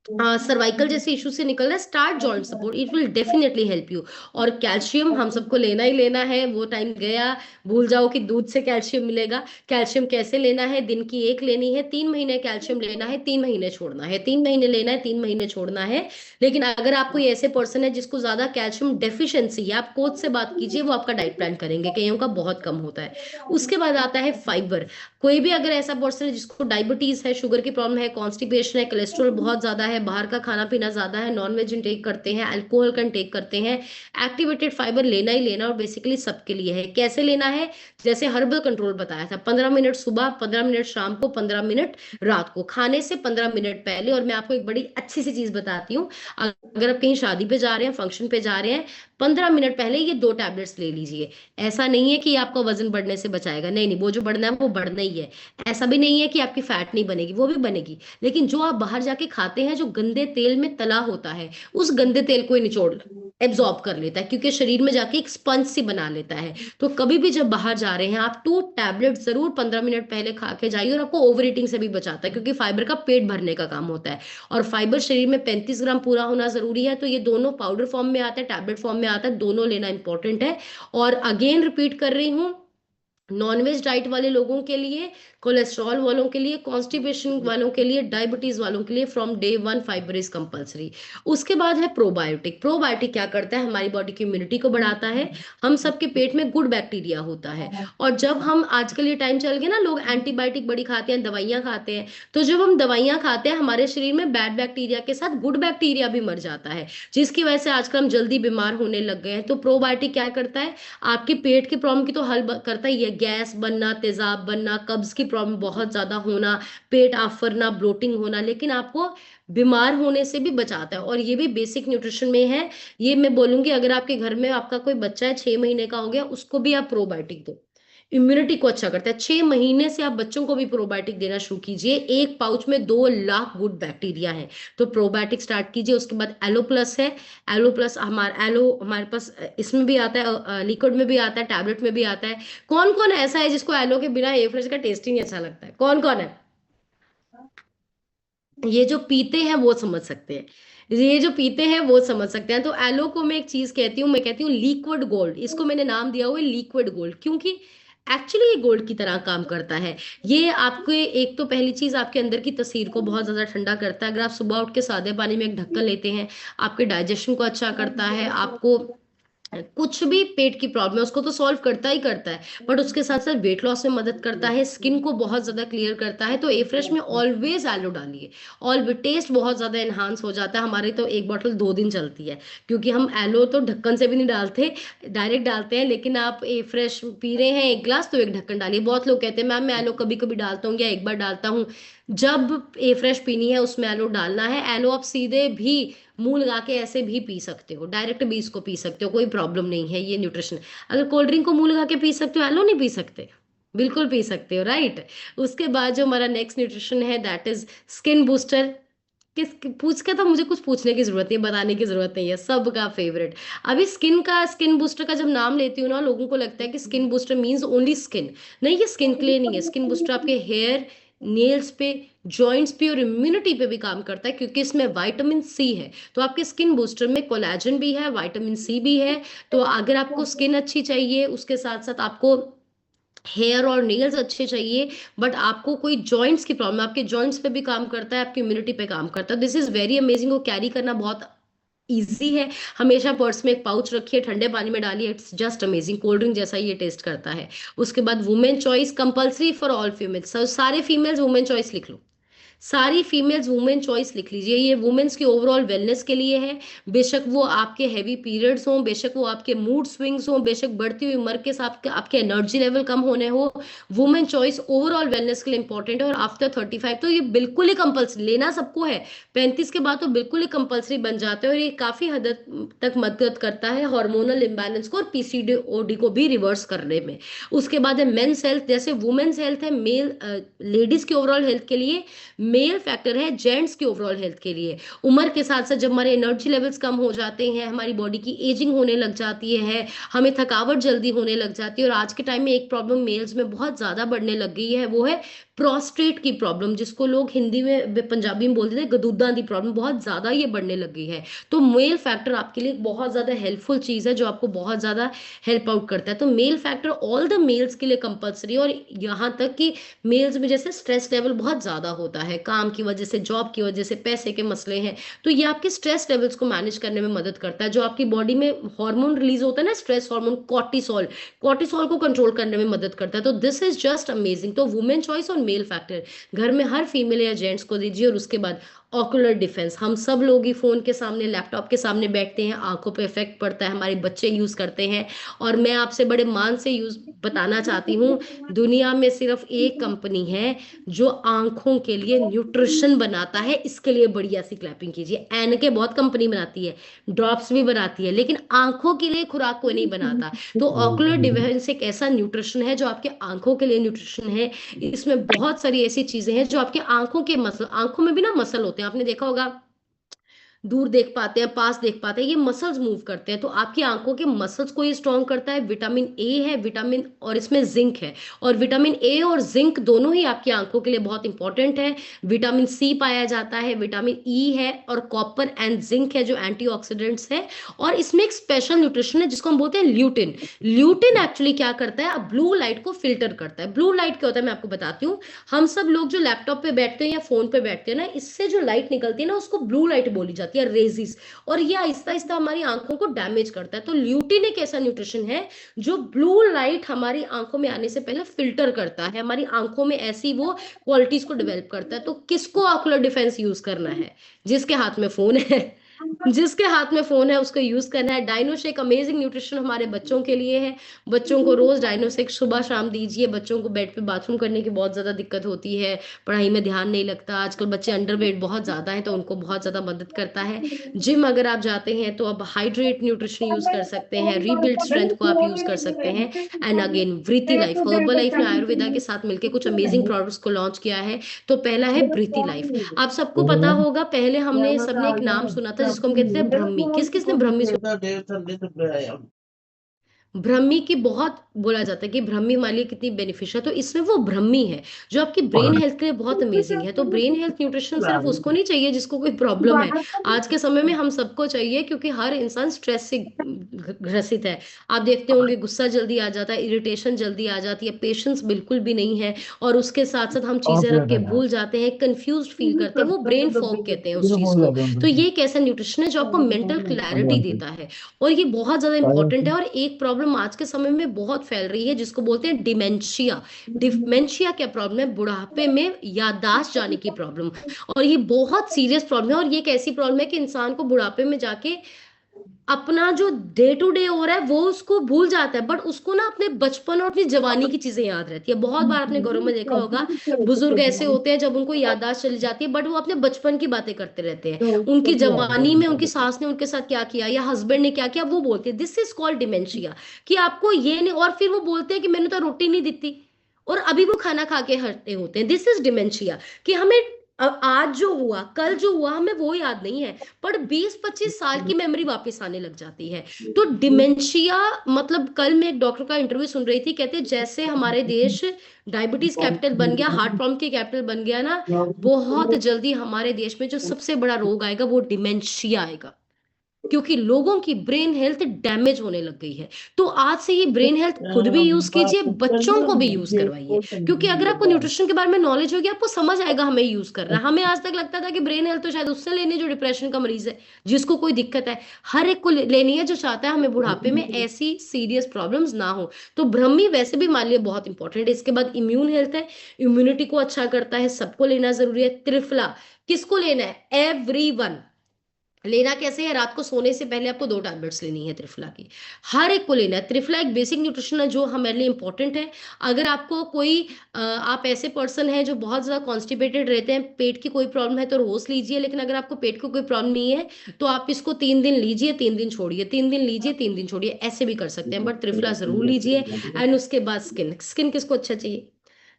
सर्वाइकल जैसे इशू से निकल रहा है, start joint support, it will definitely help you. और कैल्शियम हम सबको लेना ही लेना है, वो टाइम गया भूल जाओ कि दूध से कैल्शियम मिलेगा। कैल्शियम कैसे लेना है, दिन की एक लेनी है, 3 महीने कैल्शियम लेना है, 3 महीने छोड़ना है, 3 महीने लेना है, 3 महीने छोड़ना है। लेकिन अगर आप कोई ऐसे पर्सन है जिसको ज्यादा कैल्शियम डेफिशिएंसी है, आप कोच से बात कीजिए, वो आपका डाइट प्लान करेंगे, कईयों का बहुत कम होता है। उसके बाद आता है फाइबर। कोई भी अगर ऐसा पर्सन है जिसको डायबिटीज है, शुगर की प्रॉब्लम है, कॉन्स्टिपेशन है, कोलेस्ट्रॉल बहुत ज्यादा है, बाहर का खाना पीना ज्यादा है, नॉनवेज इंटेक करते हैं, अल्कोहल का इंटेक करते हैं, एक्टिवेटेड फाइबर लेना ही लेना, और बेसिकली सबके लिए है। कैसे लेना है, जैसे हर्बल कंट्रोल बताया था, 15 मिनट सुबह, 15 मिनट शाम को, 15 मिनट रात को, खाने से 15 मिनट पहले। और मैं आपको एक बड़ी अच्छी सी चीज बताती हूँ, अगर आप कहीं शादी पे जा रहे हैं, फंक्शन पे जा रहे हैं, 15 मिनट पहले ये 2 टैबलेट्स ले लीजिए। ऐसा नहीं है कि ये आपका वजन बढ़ने से बचाएगा, नहीं नहीं, वो जो बढ़ना है वो बढ़ना ही है। ऐसा भी नहीं है कि आपकी फैट नहीं बनेगी, वो भी बनेगी, लेकिन जो आप बाहर जाके खाते हैं, जो गंदे तेल में तला होता है, उस गंदे तेल को ही निचोड़ एब्जॉर्ब कर लेता है, क्योंकि शरीर में जाके एक स्पंज सी बना लेता है। तो कभी भी जब बाहर जा रहे हैं आप 2 टैबलेट जरूर 15 मिनट पहले खा के जाइए। और आपको ओवर ईटिंग से भी बचाता है, क्योंकि फाइबर का पेट भरने का काम होता है, और फाइबर शरीर में 35 ग्राम पूरा होना जरूरी है। तो ये दोनों पाउडर फॉर्म में आता है, टैबलेट फॉर्म में आता है, दोनों लेना इंपॉर्टेंट है। और अगेन रिपीट कर रही हूँ, नॉनवेज डाइट वाले लोगों के लिए, कोलेस्ट्रॉल वालों के लिए, कॉन्स्टिपेशन वालों के लिए, डायबिटीज वालों के लिए, from day 1 fibre is compulsory. उसके बाद है प्रोबायोटिक। प्रोबायोटिक क्या करता है, हमारी बॉडी की इम्यूनिटी को बढ़ाता है। हम सबके पेट में गुड बैक्टीरिया होता है, और जब हम, आजकल ये टाइम चल गया ना, लोग एंटीबायोटिक बड़ी खाते हैं, दवाइयां खाते हैं, तो जब हम दवाइयां खाते हैं, हमारे शरीर में बैड बैक्टीरिया के साथ गुड बैक्टीरिया भी मर जाता है, जिसकी वजह से आजकल हम जल्दी बीमार होने लग गए हैं। तो प्रोबायोटिक क्या करता है, आपके पेट की प्रॉब्लम की तो हल करता ही है, गैस बनना, तेजाब बनना, कब्ज की प्रॉब्लम बहुत ज्यादा होना, पेट आफरना, ब्लोटिंग होना, लेकिन आपको बीमार होने से भी बचाता है। और ये भी बेसिक न्यूट्रिशन में है। ये मैं बोलूंगी, अगर आपके घर में आपका कोई बच्चा है 6 महीने का हो गया, उसको भी आप प्रोबायोटिक दो, इम्यूनिटी को अच्छा करता है। 6 महीने से आप बच्चों को भी प्रोबायोटिक देना शुरू कीजिए। एक पाउच में 2 लाख गुड बैक्टीरिया है, तो प्रोबायोटिक स्टार्ट कीजिए। उसके बाद एलो प्लस है। एलो प्लस हमारे पास इसमें भी आता है, लिक्विड में भी आता है, टैबलेट में भी आता है। कौन कौन ऐसा है जिसको एलो के बिना ए फ्रेश का टेस्ट ही नहीं अच्छा लगता है, कौन कौन है? ये जो पीते हैं वो समझ सकते हैं, ये जो पीते हैं वो समझ सकते हैं। तो एलो को मैं एक चीज कहती हूँ, मैं कहती हूँ लिक्विड गोल्ड। इसको मैंने नाम दिया हुआ है लिक्विड गोल्ड, क्योंकि एक्चुअली ये गोल्ड की तरह काम करता है। ये आपको, एक तो पहली चीज, आपके अंदर की तस्वीर को बहुत ज्यादा ठंडा करता है। अगर आप सुबह उठ के सादे पानी में एक ढक्कन लेते हैं, आपके डाइजेशन को अच्छा करता है, आपको कुछ भी पेट की प्रॉब्लम है उसको तो सॉल्व करता ही करता है, बट उसके साथ साथ वेट लॉस में मदद करता है, स्किन को बहुत ज्यादा क्लियर करता है। तो ए फ्रेश में ऑलवेज एलो डालिए, ऑलवेज, टेस्ट बहुत ज्यादा एनहांस हो जाता है। हमारी तो एक बॉटल 2 दिन चलती है, क्योंकि हम एलो तो ढक्कन से भी नहीं डालते, डायरेक्ट डालते हैं। लेकिन आप ए फ्रेश पी रहे हैं 1 गिलास, तो एक ढक्कन डालिए। बहुत लोग कहते हैं मैम मैं एलो कभी कभी डालता हूँ या एक बार डालता हूँ। जब ए फ्रेश पीनी है उसमें एलो डालना है। एलो आप सीधे भी मुंह लगा के ऐसे भी पी सकते हो, डायरेक्ट भी इसको पी सकते हो, कोई प्रॉब्लम नहीं है। ये न्यूट्रिशन, अगर कोल्ड ड्रिंक को मुंह लगा के पी सकते हो, एलो नहीं पी सकते? बिल्कुल पी सकते हो, राइट। उसके बाद जो हमारा नेक्स्ट न्यूट्रिशन है, दैट इज स्किन बूस्टर। किस पूछ के तो मुझे कुछ पूछने की जरूरत नहीं, बताने की जरूरत नहीं है, सबका फेवरेट। अभी स्किन बूस्टर का जब नाम लेती हूँ ना, लोगों को लगता है कि skin booster means only skin. नहीं, ये स्किन के लिए नहीं है। स्किन बूस्टर आपके हेयर, नेल्स पे, जॉइंट्स पे और इम्यूनिटी पे भी काम करता है, क्योंकि इसमें विटामिन सी है। तो आपके स्किन बूस्टर में कोलेजन भी है, विटामिन सी भी है। तो अगर आपको स्किन अच्छी चाहिए, उसके साथ साथ आपको हेयर और नेल्स अच्छे चाहिए, बट आपको कोई जॉइंट्स की प्रॉब्लम, आपके जॉइंट्स पे भी काम करता है, आपकी इम्यूनिटी पे काम करता है। दिस इज वेरी अमेजिंग, को कैरी करना बहुत इजी है। हमेशा पर्स में एक पाउच रखिए, ठंडे पानी में डालिए, it's just amazing, cold drink जैसा ये टेस्ट करता है। उसके बाद women choice compulsory for all females, सारे फीमेल्स वुमेन चॉइस लिख लो, सारी फीमेल्स वुमेन चॉइस लिख लीजिए। ये वुमेन्स की ओवरऑल वेलनेस के लिए है। बेशक वो आपके हैवी पीरियड्स हों, बेशक वो आपके मूड स्विंग्स हों, बेशक बढ़ती हुई उम्र के साथ आपके एनर्जी लेवल कम होने हो, वुमेन चॉइस ओवरऑल वेलनेस के लिए इंपॉर्टेंट है। और आफ्टर 35 तो ये बिल्कुल ही कंपल्सरी, लेना सबको है, 35 के बाद तो बिल्कुल ही कंपल्सरी बन जाते हैं। और ये काफी हद तक मदद करता है हार्मोनल इम्बैलेंस को और पीसीओडी को भी रिवर्स करने में। उसके बाद है मेंस हेल्थ, जैसे वुमेन्स हेल्थ है, मेल लेडीज की ओवरऑल हेल्थ के लिए, मेल फैक्टर है जेंट्स की ओवरऑल हेल्थ के लिए। उम्र के साथ साथ जब हमारे एनर्जी लेवल्स कम हो जाते हैं, हमारी बॉडी की एजिंग होने लग जाती है, हमें थकावट जल्दी होने लग जाती है। और आज के टाइम में एक प्रॉब्लम मेल्स में बहुत ज्यादा बढ़ने लग गई है, वो है प्रोस्टेट की प्रॉब्लम, जिसको लोग हिंदी में पंजाबी में बोलते थे गदूदां दी प्रॉब्लम, बहुत ज्यादा ये बढ़ने लग गई है। तो मेल फैक्टर आपके लिए बहुत ज्यादा हेल्पफुल चीज है, जो आपको बहुत ज्यादा हेल्प आउट करता है। तो mail factor all the mails के लिए कंपल्सरी। और यहाँ तक कि मेल्स में जैसे स्ट्रेस लेवल बहुत ज्यादा होता है, काम की वजह से, जॉब की वजह से, पैसे के मसले हैं, तो ये आपके स्ट्रेस लेवल्स को मैनेज करने में मदद करता है। जो आपकी बॉडी में हार्मोन रिलीज होता है ना, स्ट्रेस हार्मोन कॉर्टिसोल, कॉर्टिसोल को कंट्रोल करने में मदद करता है। तो दिस इज जस्ट अमेजिंग। तो वुमेन चॉइस और मेल फैक्टर घर में हर फीमेल या जेंट्स को दीजिए। और उसके बाद ऑकुलर डिफेंस, हम सब लोग ही फोन के सामने, लैपटॉप के सामने बैठते हैं, आंखों पे इफेक्ट पड़ता है, हमारे बच्चे यूज करते हैं। और मैं आपसे बड़े मान से यूज बताना चाहती हूँ, दुनिया में सिर्फ एक कंपनी है जो आंखों के लिए न्यूट्रिशन बनाता है, इसके लिए बढ़िया सी क्लैपिंग कीजिए। एनके बहुत कंपनी बनाती है, ड्रॉप्स भी बनाती है, लेकिन आंखों के लिए खुराक कोई नहीं बनाता। तो ऑकुलर डिफेंस एक ऐसा न्यूट्रिशन है जो आपके आंखों के लिए न्यूट्रिशन है। इसमें बहुत सारी ऐसी चीजें हैं जो आपके आंखों के मसल, आंखों में भी ना मसल होते हैं, आपने देखा होगा, दूर देख पाते हैं, पास देख पाते हैं, ये मसल्स मूव करते हैं। तो आपकी आंखों के मसल्स को ये स्ट्रॉन्ग करता है। विटामिन ए है, विटामिन, और इसमें जिंक है। और विटामिन ए और जिंक दोनों ही आपकी आंखों के लिए बहुत इंपॉर्टेंट है। विटामिन सी पाया जाता है, विटामिन ई है, और कॉपर एंड जिंक है जो एंटीऑक्सीडेंट्स है। और इसमें एक स्पेशल न्यूट्रिशन है जिसको हम बोलते हैं ल्यूटिन। ल्यूटिन एक्चुअली क्या करता है, ब्लू लाइट को फिल्टर करता है। ब्लू लाइट क्या होता है मैं आपको बताती हूँ। हम सब लोग जो लैपटॉप पे बैठते हैं या फोन पे बैठते हैं ना, इससे जो लाइट निकलती है ना, उसको ब्लू लाइट बोली जाती है, रेजिस। और ये आहिस्ता आहिस्ता हमारी आंखों को डैमेज करता है। तो ल्यूटिन एक ऐसा न्यूट्रिशन है जो ब्लू लाइट हमारी आंखों में आने से पहले फिल्टर करता है, हमारी आंखों में ऐसी वो क्वालिटीज को डेवलप करता है। तो किसको ऑकुलर डिफेंस यूज करना है, जिसके हाथ में फोन है, जिसके हाथ में फोन है उसको यूज करना है। डायनोशेक अमेजिंग न्यूट्रिशन हमारे बच्चों के लिए है। बच्चों को रोज डायनोशेक सुबह शाम दीजिए। बच्चों को बेड पे बाथरूम करने की बहुत ज्यादा दिक्कत होती है, पढ़ाई में ध्यान नहीं लगता, आजकल बच्चे अंडरवेट बहुत ज्यादा है, तो उनको बहुत ज्यादा मदद करता है। जिम अगर आप जाते हैं तो अब हाइड्रेट न्यूट्रिशन यूज कर सकते हैं, रीबिल्ड स्ट्रेंथ को आप यूज कर सकते हैं। एंड अगेन वृति लाइफ, हर्बल लाइफ ने आयुर्वेदा के साथ मिलकर कुछ अमेजिंग प्रोडक्ट्स को लॉन्च किया है। तो पहला है वृति लाइफ। आप सबको पता होगा, पहले हमने सबने एक नाम सुना था जिसको हम कहते हैं ब्रह्मी। किस किसने ब्रह्मी सुना? ब्रह्मी की बहुत बोला जाता है कि ब्रह्मी हमारे लिए कितनी बेनिफिशियल, तो इसमें वो ब्रह्मी है जो आपकी ब्रेन हेल्थ के लिए बहुत अमेजिंग है। तो ब्रेन हेल्थ न्यूट्रिशन सिर्फ उसको नहीं चाहिए जिसको कोई प्रॉब्लम है, आज के समय में हम सबको चाहिए, क्योंकि हर इंसान स्ट्रेस से ग्रसित है। आप देखते होंगे गुस्सा जल्दी आ जाता है, इरिटेशन जल्दी आ जाती है, पेशेंस बिल्कुल भी नहीं है, और उसके साथ साथ हम चीजें रख के भूल जाते हैं, कंफ्यूज फील करते हैं, वो ब्रेन फॉग कहते हैं उस चीज को। तो ये एक ऐसा न्यूट्रिशन है जो आपको मेंटल क्लैरिटी देता है, और ये बहुत ज्यादा इंपॉर्टेंट है। और एक प्रॉब्लम आज के समय में बहुत फैल रही है जिसको बोलते हैं डिमेंशिया। डिमेंशिया क्या प्रॉब्लम है, बुढ़ापे में याददाश्त जाने की प्रॉब्लम। और ये बहुत सीरियस प्रॉब्लम है, और ये एक ऐसी प्रॉब्लम है कि इंसान को बुढ़ापे में जाके अपना जो डे टू डे हो रहा है वो उसको भूल जाता है, बट उसको ना अपने बचपन और अपनी जवानी की चीजें याद रहती है। बहुत बार अपने घरों में देखा होगा, बुजुर्ग ऐसे होते हैं जब उनको याददाश्त चली जाती है, बट वो अपने बचपन की बातें करते रहते हैं, उनकी जवानी में उनकी सास ने उनके साथ क्या किया या हस्बैंड ने क्या किया वो बोलते हैं। दिस इज कॉल्ड डिमेंशिया, कि आपको ये नहीं, और फिर वो बोलते हैं कि मैंने तो रोटी नहीं दी थी, और अभी वो खाना खा के हटते होते हैं। दिस इज डिमेंशिया, कि हमें आज जो हुआ, कल जो हुआ, हमें वो याद नहीं है, पर 20-25 साल की मेमोरी वापस आने लग जाती है। तो डिमेंशिया मतलब, कल मैं एक डॉक्टर का इंटरव्यू सुन रही थी, कहते जैसे हमारे देश डायबिटीज कैपिटल बन गया, हार्ट प्रॉब्लम की कैपिटल बन गया ना, बहुत जल्दी हमारे देश में जो सबसे बड़ा रोग आएगा वो डिमेंशिया आएगा। क्योंकि लोगों की ब्रेन हेल्थ डैमेज होने लग गई है। तो आज से ये ब्रेन हेल्थ खुद भी यूज कीजिए, बच्चों को भी यूज करवाइए, क्योंकि अगर आपको न्यूट्रिशन के बारे में नॉलेज होगी, आपको समझ आएगा हमें यूज करना है। हमें आज तक लगता था कि ब्रेन हेल्थ तो शायद उससे लेनी जो डिप्रेशन का मरीज है, जिसको कोई दिक्कत है। हर एक को लेनी है जो चाहता है हमें बुढ़ापे में ऐसी सीरियस प्रॉब्लम्स ना हो। तो ब्रह्मी वैसे भी मान लिया बहुत इंपॉर्टेंट है। इसके बाद इम्यून हेल्थ है, इम्यूनिटी को अच्छा करता है, सबको लेना जरूरी है। त्रिफला किसको लेना है? एवरीवन। लेना कैसे है? रात को सोने से पहले आपको 2 टैबलेट्स लेनी है त्रिफला की, हर एक को लेना है। त्रिफला एक बेसिक न्यूट्रिशन है जो हमारे लिए इंपॉर्टेंट है। अगर आपको कोई आप ऐसे पर्सन हैं जो बहुत ज्यादा कॉन्स्टिपेटेड रहते हैं, पेट की कोई प्रॉब्लम है तो रोज लीजिए, लेकिन अगर आपको पेट की कोई प्रॉब्लम नहीं है तो आप इसको 3 दिन लीजिए, 3 दिन छोड़िए, 3 दिन लीजिए, 3 दिन छोड़िए, ऐसे भी कर सकते हैं, बट त्रिफला जरूर लीजिए। एंड उसके बाद स्किन, स्किन किसको अच्छा चाहिए?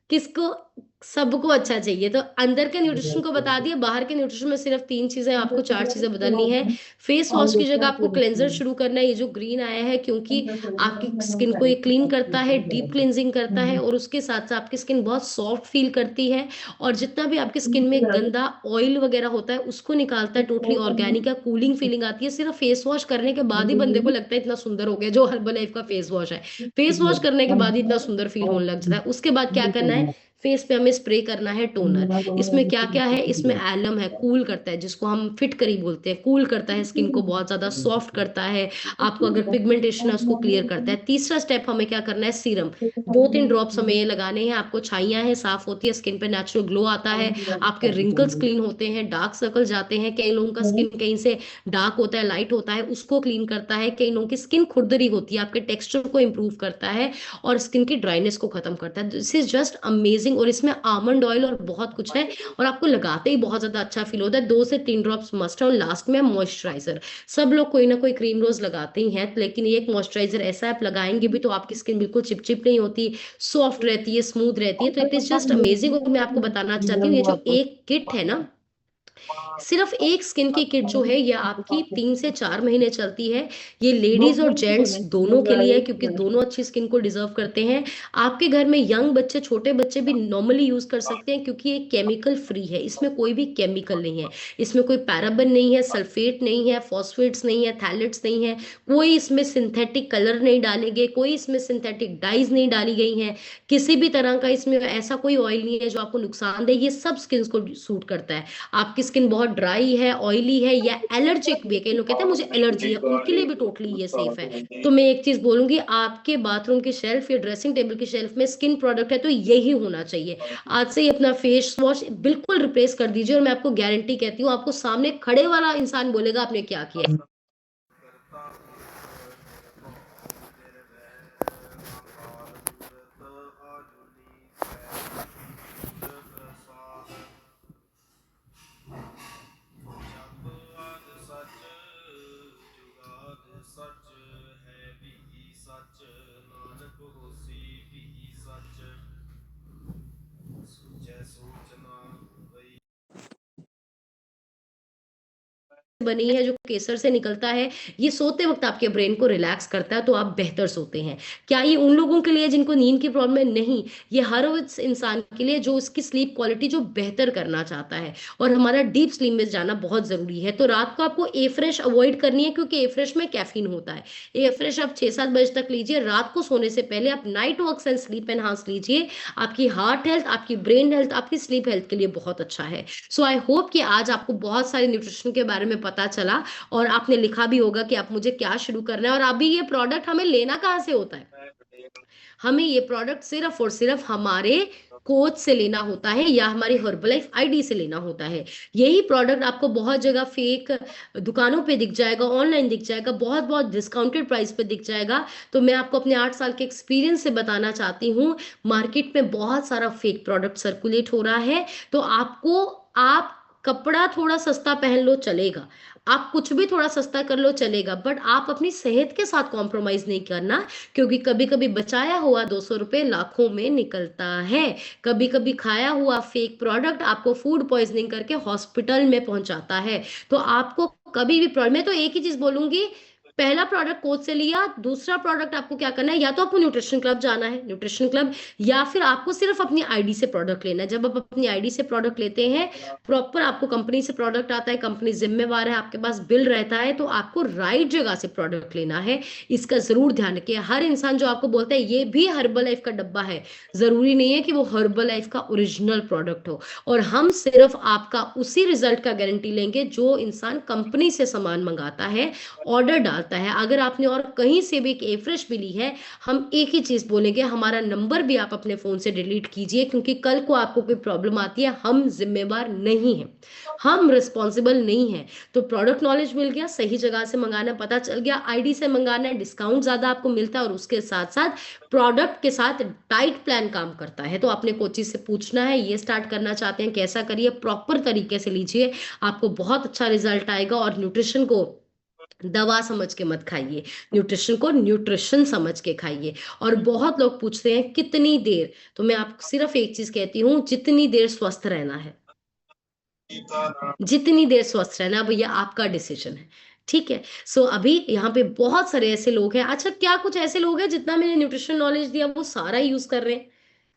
किसको? सबको अच्छा चाहिए। तो अंदर के न्यूट्रिशन को बता दिया, बाहर के न्यूट्रिशन में सिर्फ 3 चीजें, आपको 4 चीजें बदलनी है। फेस वॉश की जगह आपको क्लेंजर शुरू करना है। ये जो ग्रीन आया है, क्योंकि आपकी स्किन को ये क्लीन करता है, डीप क्लींजिंग करता है, और उसके साथ साथ आपकी स्किन बहुत सॉफ्ट फील करती है। और जितना भी आपकी स्किन में गंदा ऑयल वगैरह होता है उसको निकालता है, टोटली ऑर्गेनिक है, कूलिंग फीलिंग आती है। सिर्फ फेस वॉश करने के बाद ही बंदे को लगता है इतना सुंदर हो गया, जो हर्बल लाइफ का फेस वॉश है। फेस वॉश करने के बाद ही इतना सुंदर फील होने लग जाता है। उसके बाद क्या करना है? फेस पे हमें स्प्रे करना है टोनर। इसमें क्या क्या है? इसमें एलम है, कूल करता है, जिसको हम फिटकरी बोलते हैं, कूल करता है स्किन को, बहुत ज्यादा सॉफ्ट करता है। आपको अगर पिगमेंटेशन है उसको क्लियर करता है। तीसरा स्टेप हमें क्या करना है? सीरम। 2-3 ड्रॉप्स हमें ये लगाने हैं। आपको छाइयां हैं, साफ होती है स्किन पे, नेचुरल ग्लो आता है, आपके रिंकल्स क्लीन होते हैं, डार्क सर्कल जाते हैं। कई लोगों का स्किन कहीं से डार्क होता है, लाइट होता है, उसको क्लीन करता है। कई लोगों की स्किन खुरदरी होती है, आपके टेक्सचर को इंप्रूव करता है और स्किन की ड्राइनेस को खत्म करता है। This is just amazing. और इसमें आमंड ऑयल और बहुत कुछ है, और आपको लगाते ही बहुत ज्यादा अच्छा फील होता है। 2 से 3 ड्रॉप्स मस्ट है। और लास्ट में मॉइस्चराइजर। सब लोग कोई ना कोई क्रीम रोज लगाते ही हैं, लेकिन ये एक मॉइस्चराइजर ऐसा आप लगाएंगे भी तो आपकी स्किन बिल्कुल चिपचिप नहीं होती, सॉफ्ट रहती है, स्मूथ रहती है। तो इट इज जस्ट अमेजिंग। और मैं आपको बताना चाहती हूँ, ये जो एक किट है ना, सिर्फ एक स्किन की किट जो है ये आपकी 3 से 4 महीने चलती है। ये लेडीज और जेंट्स दोनों के लिए है, क्योंकि दोनों अच्छी स्किन को डिजर्व करते हैं। आपके घर में यंग बच्चे, छोटे बच्चे भी नॉर्मली यूज कर सकते हैं, क्योंकि ये केमिकल फ्री है। इसमें कोई भी केमिकल नहीं है, इसमें कोई पैराबन नहीं है, सल्फेट नहीं है, फॉस्फेट्स नहीं है, थैलेट्स नहीं है, कोई इसमें सिंथेटिक कलर नहीं डालेंगे, कोई इसमें सिंथेटिक डाइज नहीं डाली गई हैं, किसी भी तरह का इसमें ऐसा कोई ऑयल नहीं है जो आपको नुकसान दे। ये सब स्किन को सूट करता है। आपकी स्किन बहुत ड्राई है, ऑयली है, या एलर्जिक भी है, कई लोग कहते हैं मुझे एलर्जी है, उनके लिए भी टोटली ये सेफ है। तो मैं एक चीज बोलूंगी, आपके बाथरूम की शेल्फ या ड्रेसिंग टेबल की शेल्फ में स्किन प्रोडक्ट है तो यही होना चाहिए। आज से ही अपना फेस वॉश बिल्कुल रिप्लेस कर दीजिए, और मैं आपको गारंटी कहती हूँ, आपको सामने खड़े वाला इंसान बोलेगा आपने क्या किया है। बनी है, जो केसर से निकलता है, ये सोते वक्त आपके ब्रेन को रिलैक्स करता है, तो आप बेहतर सोते हैं। क्या ये उन लोगों के लिए जिनको नींद की प्रॉब्लम है? नहीं, ये हर उस इंसान के लिए जो उसकी स्लीप क्वालिटी जो बेहतर करना चाहता है। और हमारा डीप स्लीप में जाना बहुत जरूरी है। तो रात को आपको ए फ्रेश अवॉइड करनी है, क्योंकि ए फ्रेश में कैफीन होता है। ए फ्रेश आप 6-7 बजे तक लीजिए। रात को सोने से पहले आप night walks and sleep enhance लीजिए। आपकी हार्ट हेल्थ, आपकी ब्रेन हेल्थ, आपकी स्लीप हेल्थ के लिए बहुत अच्छा है। सो आई होप कि आज आपको बहुत सारे न्यूट्रिशन के बारे में पता चला, और आपने लिखा भी होगा कि आप मुझे क्या शुरू करना है। और अभी ये प्रोडक्ट हमें लेना कहाँ से होता है? हमें ये प्रोडक्ट सिर्फ और सिर्फ हमारे कोच से लेना होता है, या हमारी हर्बलाइफ आईडी से लेना होता है। यही प्रोडक्ट आपको बहुत जगह फेक दुकानों पे दिख जाएगा, ऑनलाइन दिख जाएगा, बहुत बहुत डिस्काउंटेड प्राइस पे दिख जाएगा। तो मैं आपको अपने 8 साल के एक्सपीरियंस से बताना चाहती हूँ, मार्केट में बहुत सारा फेक प्रोडक्ट सर्कुलेट हो रहा है। तो आपको, आप कपड़ा थोड़ा सस्ता पहन लो चलेगा, आप कुछ भी थोड़ा सस्ता कर लो चलेगा, बट आप अपनी सेहत के साथ कॉम्प्रोमाइज नहीं करना, क्योंकि कभी कभी बचाया हुआ 200 रुपए लाखों में निकलता है। कभी कभी खाया हुआ फेक प्रोडक्ट आपको फूड पॉइजनिंग करके हॉस्पिटल में पहुंचाता है। तो आपको कभी भी प्रॉब्लम, मैं तो एक ही चीज बोलूंगी, पहला प्रोडक्ट कोच से लिया, दूसरा प्रोडक्ट आपको क्या करना है, या तो आपको न्यूट्रिशन क्लब जाना है, न्यूट्रिशन क्लब, या फिर आपको सिर्फ अपनी आईडी से प्रोडक्ट लेना है। जब आप अपनी आईडी से प्रोडक्ट लेते हैं, प्रॉपर आपको कंपनी से प्रोडक्ट आता है, कंपनी जिम्मेवार है, आपके पास बिल रहता है, तो आपको राइट जगह से प्रोडक्ट लेना है। इसका जरूर ध्यान रखिए। हर इंसान जो आपको बोलता है ये भी हर्बल लाइफ का डब्बा है, जरूरी नहीं है कि वो हर्बल लाइफ का ओरिजिनल प्रोडक्ट हो। और हम सिर्फ आपका उसी रिजल्ट का गारंटी लेंगे जो इंसान कंपनी से सामान मंगाता है, ऑर्डर डालता है। अगर आपने और कहीं से भी एक एफ्रेश भी ली है, हम एक ही चीज बोलेंगे, हमारा नंबर भी आप अपने फोन से डिलीट कीजिए, क्योंकि कल को आपको कोई प्रॉब्लम आती है, हम जिम्मेवार नहीं हैं, हम रिस्पॉन्सिबल नहीं है। तो प्रोडक्ट नॉलेज मिल गया, सही जगह से मंगाना पता चल गया, आईडी से मंगाना है, डिस्काउंट ज्यादा आपको मिलता है, और उसके साथ साथ प्रोडक्ट के साथ डाइट प्लान काम करता है। तो आपने कोची से पूछना है, ये स्टार्ट करना चाहते हैं कैसा करिए, प्रॉपर तरीके से लीजिए, आपको बहुत अच्छा रिजल्ट आएगा। और न्यूट्रिशन को दवा समझ के मत खाइए, न्यूट्रिशन को न्यूट्रिशन समझ के खाइए। और बहुत लोग पूछते हैं कितनी देर, तो मैं आपको सिर्फ एक चीज कहती हूँ, जितनी देर स्वस्थ रहना है, जितनी देर स्वस्थ रहना, भैया आपका डिसीजन है, ठीक है। सो अभी यहाँ पे बहुत सारे ऐसे लोग हैं, अच्छा क्या कुछ ऐसे लोग हैं जितना मैंने न्यूट्रिशन नॉलेज दिया वो सारा यूज कर रहे हैं?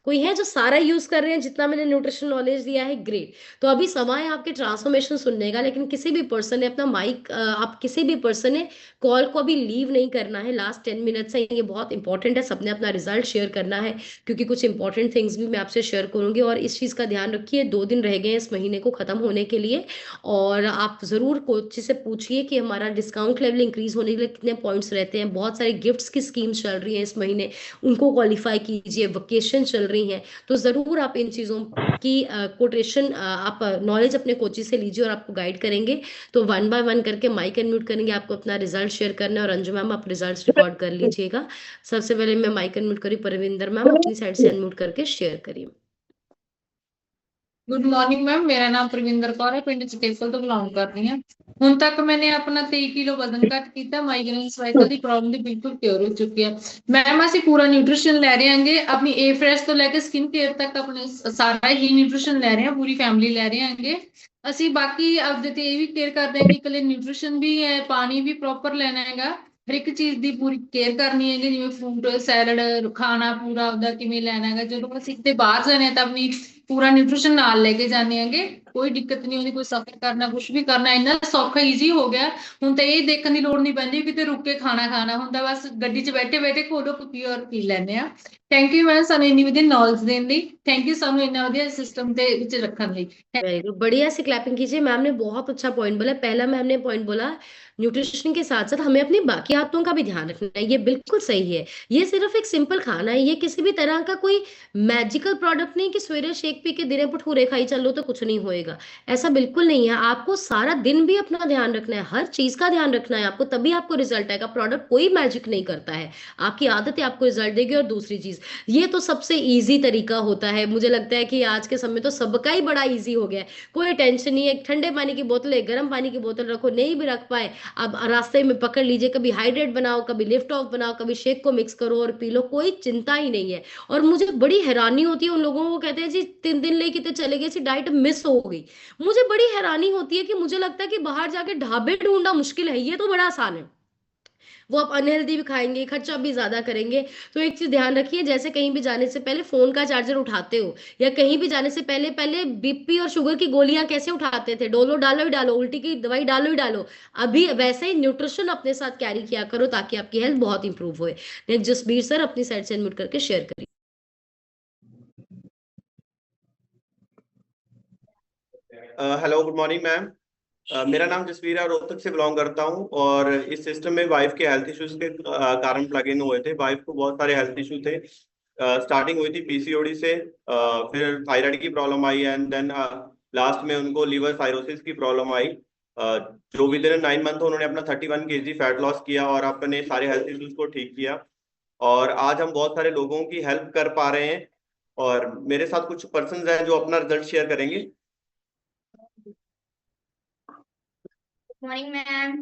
कोई है जो सारा यूज कर रहे हैं जितना मैंने न्यूट्रिशन नॉलेज दिया है? ग्रेट। तो अभी समय है आपके ट्रांसफॉर्मेशन सुनने का, लेकिन किसी भी पर्सन ने अपना माइक, आप किसी भी पर्सन ने कॉल को अभी लीव नहीं करना है, लास्ट 10 मिनट्स है, ये बहुत इंपॉर्टेंट है, सबने अपना रिजल्ट शेयर करना है, क्योंकि कुछ इंपॉर्टेंट थिंग्स भी मैं आपसे शेयर करूंगी। और इस चीज का ध्यान रखिए, 2 दिन रह गए हैं इस महीने को खत्म होने के लिए, और आप जरूर कोच से पूछिए कि हमारा डिस्काउंट लेवल इंक्रीज होने के लिए कितने पॉइंट्स रहते हैं। बहुत सारे गिफ्ट्स की स्कीम्स चल रही है इस महीने, उनको क्वालिफाई कीजिए, वेकेशन चल रही हैं, तो जरूर आप इन चीजों की कोटेशन, आप नॉलेज अपने कोचिंग से लीजिए और आपको गाइड करेंगे। तो 1 बाय 1 करके माइक अनम्यूट करेंगे, आपको अपना रिजल्ट शेयर करना है। और अंजू मैम आप रिजल्ट रिकॉर्ड कर लीजिएगा। सबसे पहले मैं माइक अनम्यूट करी, परविंदर मैम अपनी साइड से अनम्यूट करके शेयर करिए। गुड मॉर्निंग मैम, मेरा नाम प्रविंदर कौर है, पिंड चटेसल ਤੋਂ ਬਿਲੋਂਗ ਕਰਦੀ ਹਾਂ। ਹੁਣ ਤੱਕ ਮੈਨੇ ਆਪਣਾ 23 ਕਿਲੋ ਵਜ਼ਨ ਘੱਟ ਕੀਤਾ, ਮਾਈਗ੍ਰੇਨ ਸਰਵਾਈਕਲ ਦੀ ਪ੍ਰੋਬਲਮ ਦੀ ਬਿਲਕੁਲ ਕਿਉਰ ਹੋ ਚੁੱਕੀ ਹੈ। ਮੈਮ ਅਸੀਂ ਪੂਰਾ ਨਿਊਟ੍ਰੀਸ਼ਨ ਲੈ ਰਹੇ ਹਾਂਗੇ, ਆਪਣੀ ਏ ਫਰੈਸ਼ ਤੋਂ ਲੈ ਕੇ ਸਕਿਨ ਕੇਅਰ ਤੱਕ ਆਪਣੇ ਸਾਰਾ ਹੀ ਨਿਊਟ੍ਰੀਸ਼ਨ ਲੈ ਰਹੇ ਹਾਂ, ਪੂਰੀ ਫੈਮਿਲੀ ਲੈ ਰਹੇ ਹਾਂਗੇ। ਅਸੀਂ ਬਾਕੀ ਆਪਦੇ ਤੇ ਇਹ ਵੀ ਕੇਅਰ ਕਰਦੇ ਹਾਂ ਕਿ ਇਕੱਲੇ ਨਿਊਟ੍ਰੀਸ਼ਨ ਵੀ ਹੈ, ਪਾਣੀ ਵੀ ਪ੍ਰੋਪਰ ਲੈਣਾ ਹੈਗਾ, ਹਰ ਇੱਕ ਚੀਜ਼ ਦੀ ਪੂਰੀ ਕੇਅਰ ਕਰਨੀ ਹੈਗੀ, ਜਿਵੇਂ ਫਰੂਟ ਸੈਲਡ ਖਾਣਾ ਪੂਰਾ ਆਪਦਾ ਕਿਵੇਂ ਲੈਣਾ ਹੈਗਾ। ਜਦੋਂ ਅਸੀਂ ਕਿਤੇ ਬਾਹਰ ਜਾਂਦੇ ਹਾਂ ਤਾਂ ਆਪਣੀ पूरा न्यूट्रिशन नाल लेके जाने हैगे, कोई दिक्कत नहीं होती, कोई सफर करना कुछ भी करना इन्ना सौखा ईजी हो गया। हुण तां ये देखण दी लोड़ नहीं पैंदी किते रुक के खाना खाना हुंदा, बस गड्डी च बैठे बैठे खोलो पी और पी लैंदे आ। थैंक यू मैम सानू इन्नी वधिया नॉलेज देण लई, थैंक यू सानू इन्ना वधिया सिस्टम दे विच रखण लई। वेरी गुड, बढ़िया से क्लैपिंग कीजिए। मैम ने बहुत अच्छा पॉइंट बोला। पहला मैम ने पॉइंट बोला न्यूट्रिशन के साथ साथ हमें अपनी बाकी आदतों का भी ध्यान रखना है, ये बिल्कुल सही है। ये सिर्फ एक सिंपल खाना है, ये किसी भी तरह का कोई मैजिकल प्रोडक्ट नहीं कि सवेरे शेक पी के दिने भटूरे खाई चलो तो कुछ नहीं होएगा, ऐसा बिल्कुल नहीं है। आपको सारा दिन भी अपना ध्यान रखना है, हर चीज का ध्यान रखना है आपको, तभी आपको रिजल्ट आएगा। प्रोडक्ट कोई मैजिक नहीं करता है, आपकी आदतें आपको रिजल्ट देगी। और दूसरी चीज, ये तो सबसे ईजी तरीका होता है, मुझे लगता है कि आज के समय तो सबका ही बड़ा ईजी हो गया है, कोई टेंशन नहीं है। ठंडे पानी की बोतल है, गर्म पानी की बोतल रखो, नहीं भी रख पाए अब रास्ते में पकड़ लीजिए, कभी हाइड्रेट बनाओ, कभी लिफ्ट ऑफ बनाओ, कभी शेक को मिक्स करो और पी लो, कोई चिंता ही नहीं है। और मुझे बड़ी हैरानी होती है उन लोगों को, कहते हैं जी 3 दिन ले कितने चले गए सी डाइट मिस हो गई। मुझे बड़ी हैरानी होती है कि मुझे लगता है कि बाहर जाके ढाबे ढूंढना मुश्किल है, ये तो बड़ा आसान है। वो आप अनहेल्दी भी खाएंगे, खर्चा भी ज्यादा करेंगे। तो एक चीज ध्यान रखिए, जैसे कहीं भी जाने से पहले फोन का चार्जर उठाते हो, या कहीं भी जाने से पहले पहले बीपी और शुगर की गोलियां कैसे उठाते थे, डोलो डालो ही डालो, उल्टी की दवाई डालो ही डालो, अभी वैसे ही न्यूट्रिशन अपने साथ कैरी किया करो ताकि आपकी हेल्थ बहुत इंप्रूव होए। नेक्स्ट जसबीर सर अपनी साइड से अनम्यूट करके शेयर करिए। हेलो गुड मॉर्निंग मैम, मेरा नाम जसवीर है, रोहतक से बिलोंग करता हूं। और इस सिस्टम में वाइफ के हेल्थ इश्यूज के कारण प्लग इन हुए थे। वाइफ को बहुत सारे हेल्थ इशू थे, स्टार्टिंग हुई थी पीसीओडी से, फिर थायराइड की प्रॉब्लम आई, एंड देन लास्ट में उनको लीवर साइरोसिस की प्रॉब्लम आई। जो विद इन 9 मंथ उन्होंने अपना 31 kg फैट लॉस किया और अपने सारे हेल्थ इश्यूज को ठीक किया। और आज हम बहुत सारे लोगों की हेल्प कर पा रहे हैं। और मेरे साथ कुछ पर्सन हैं जो अपना रिजल्ट शेयर करेंगे। Morning ma'am.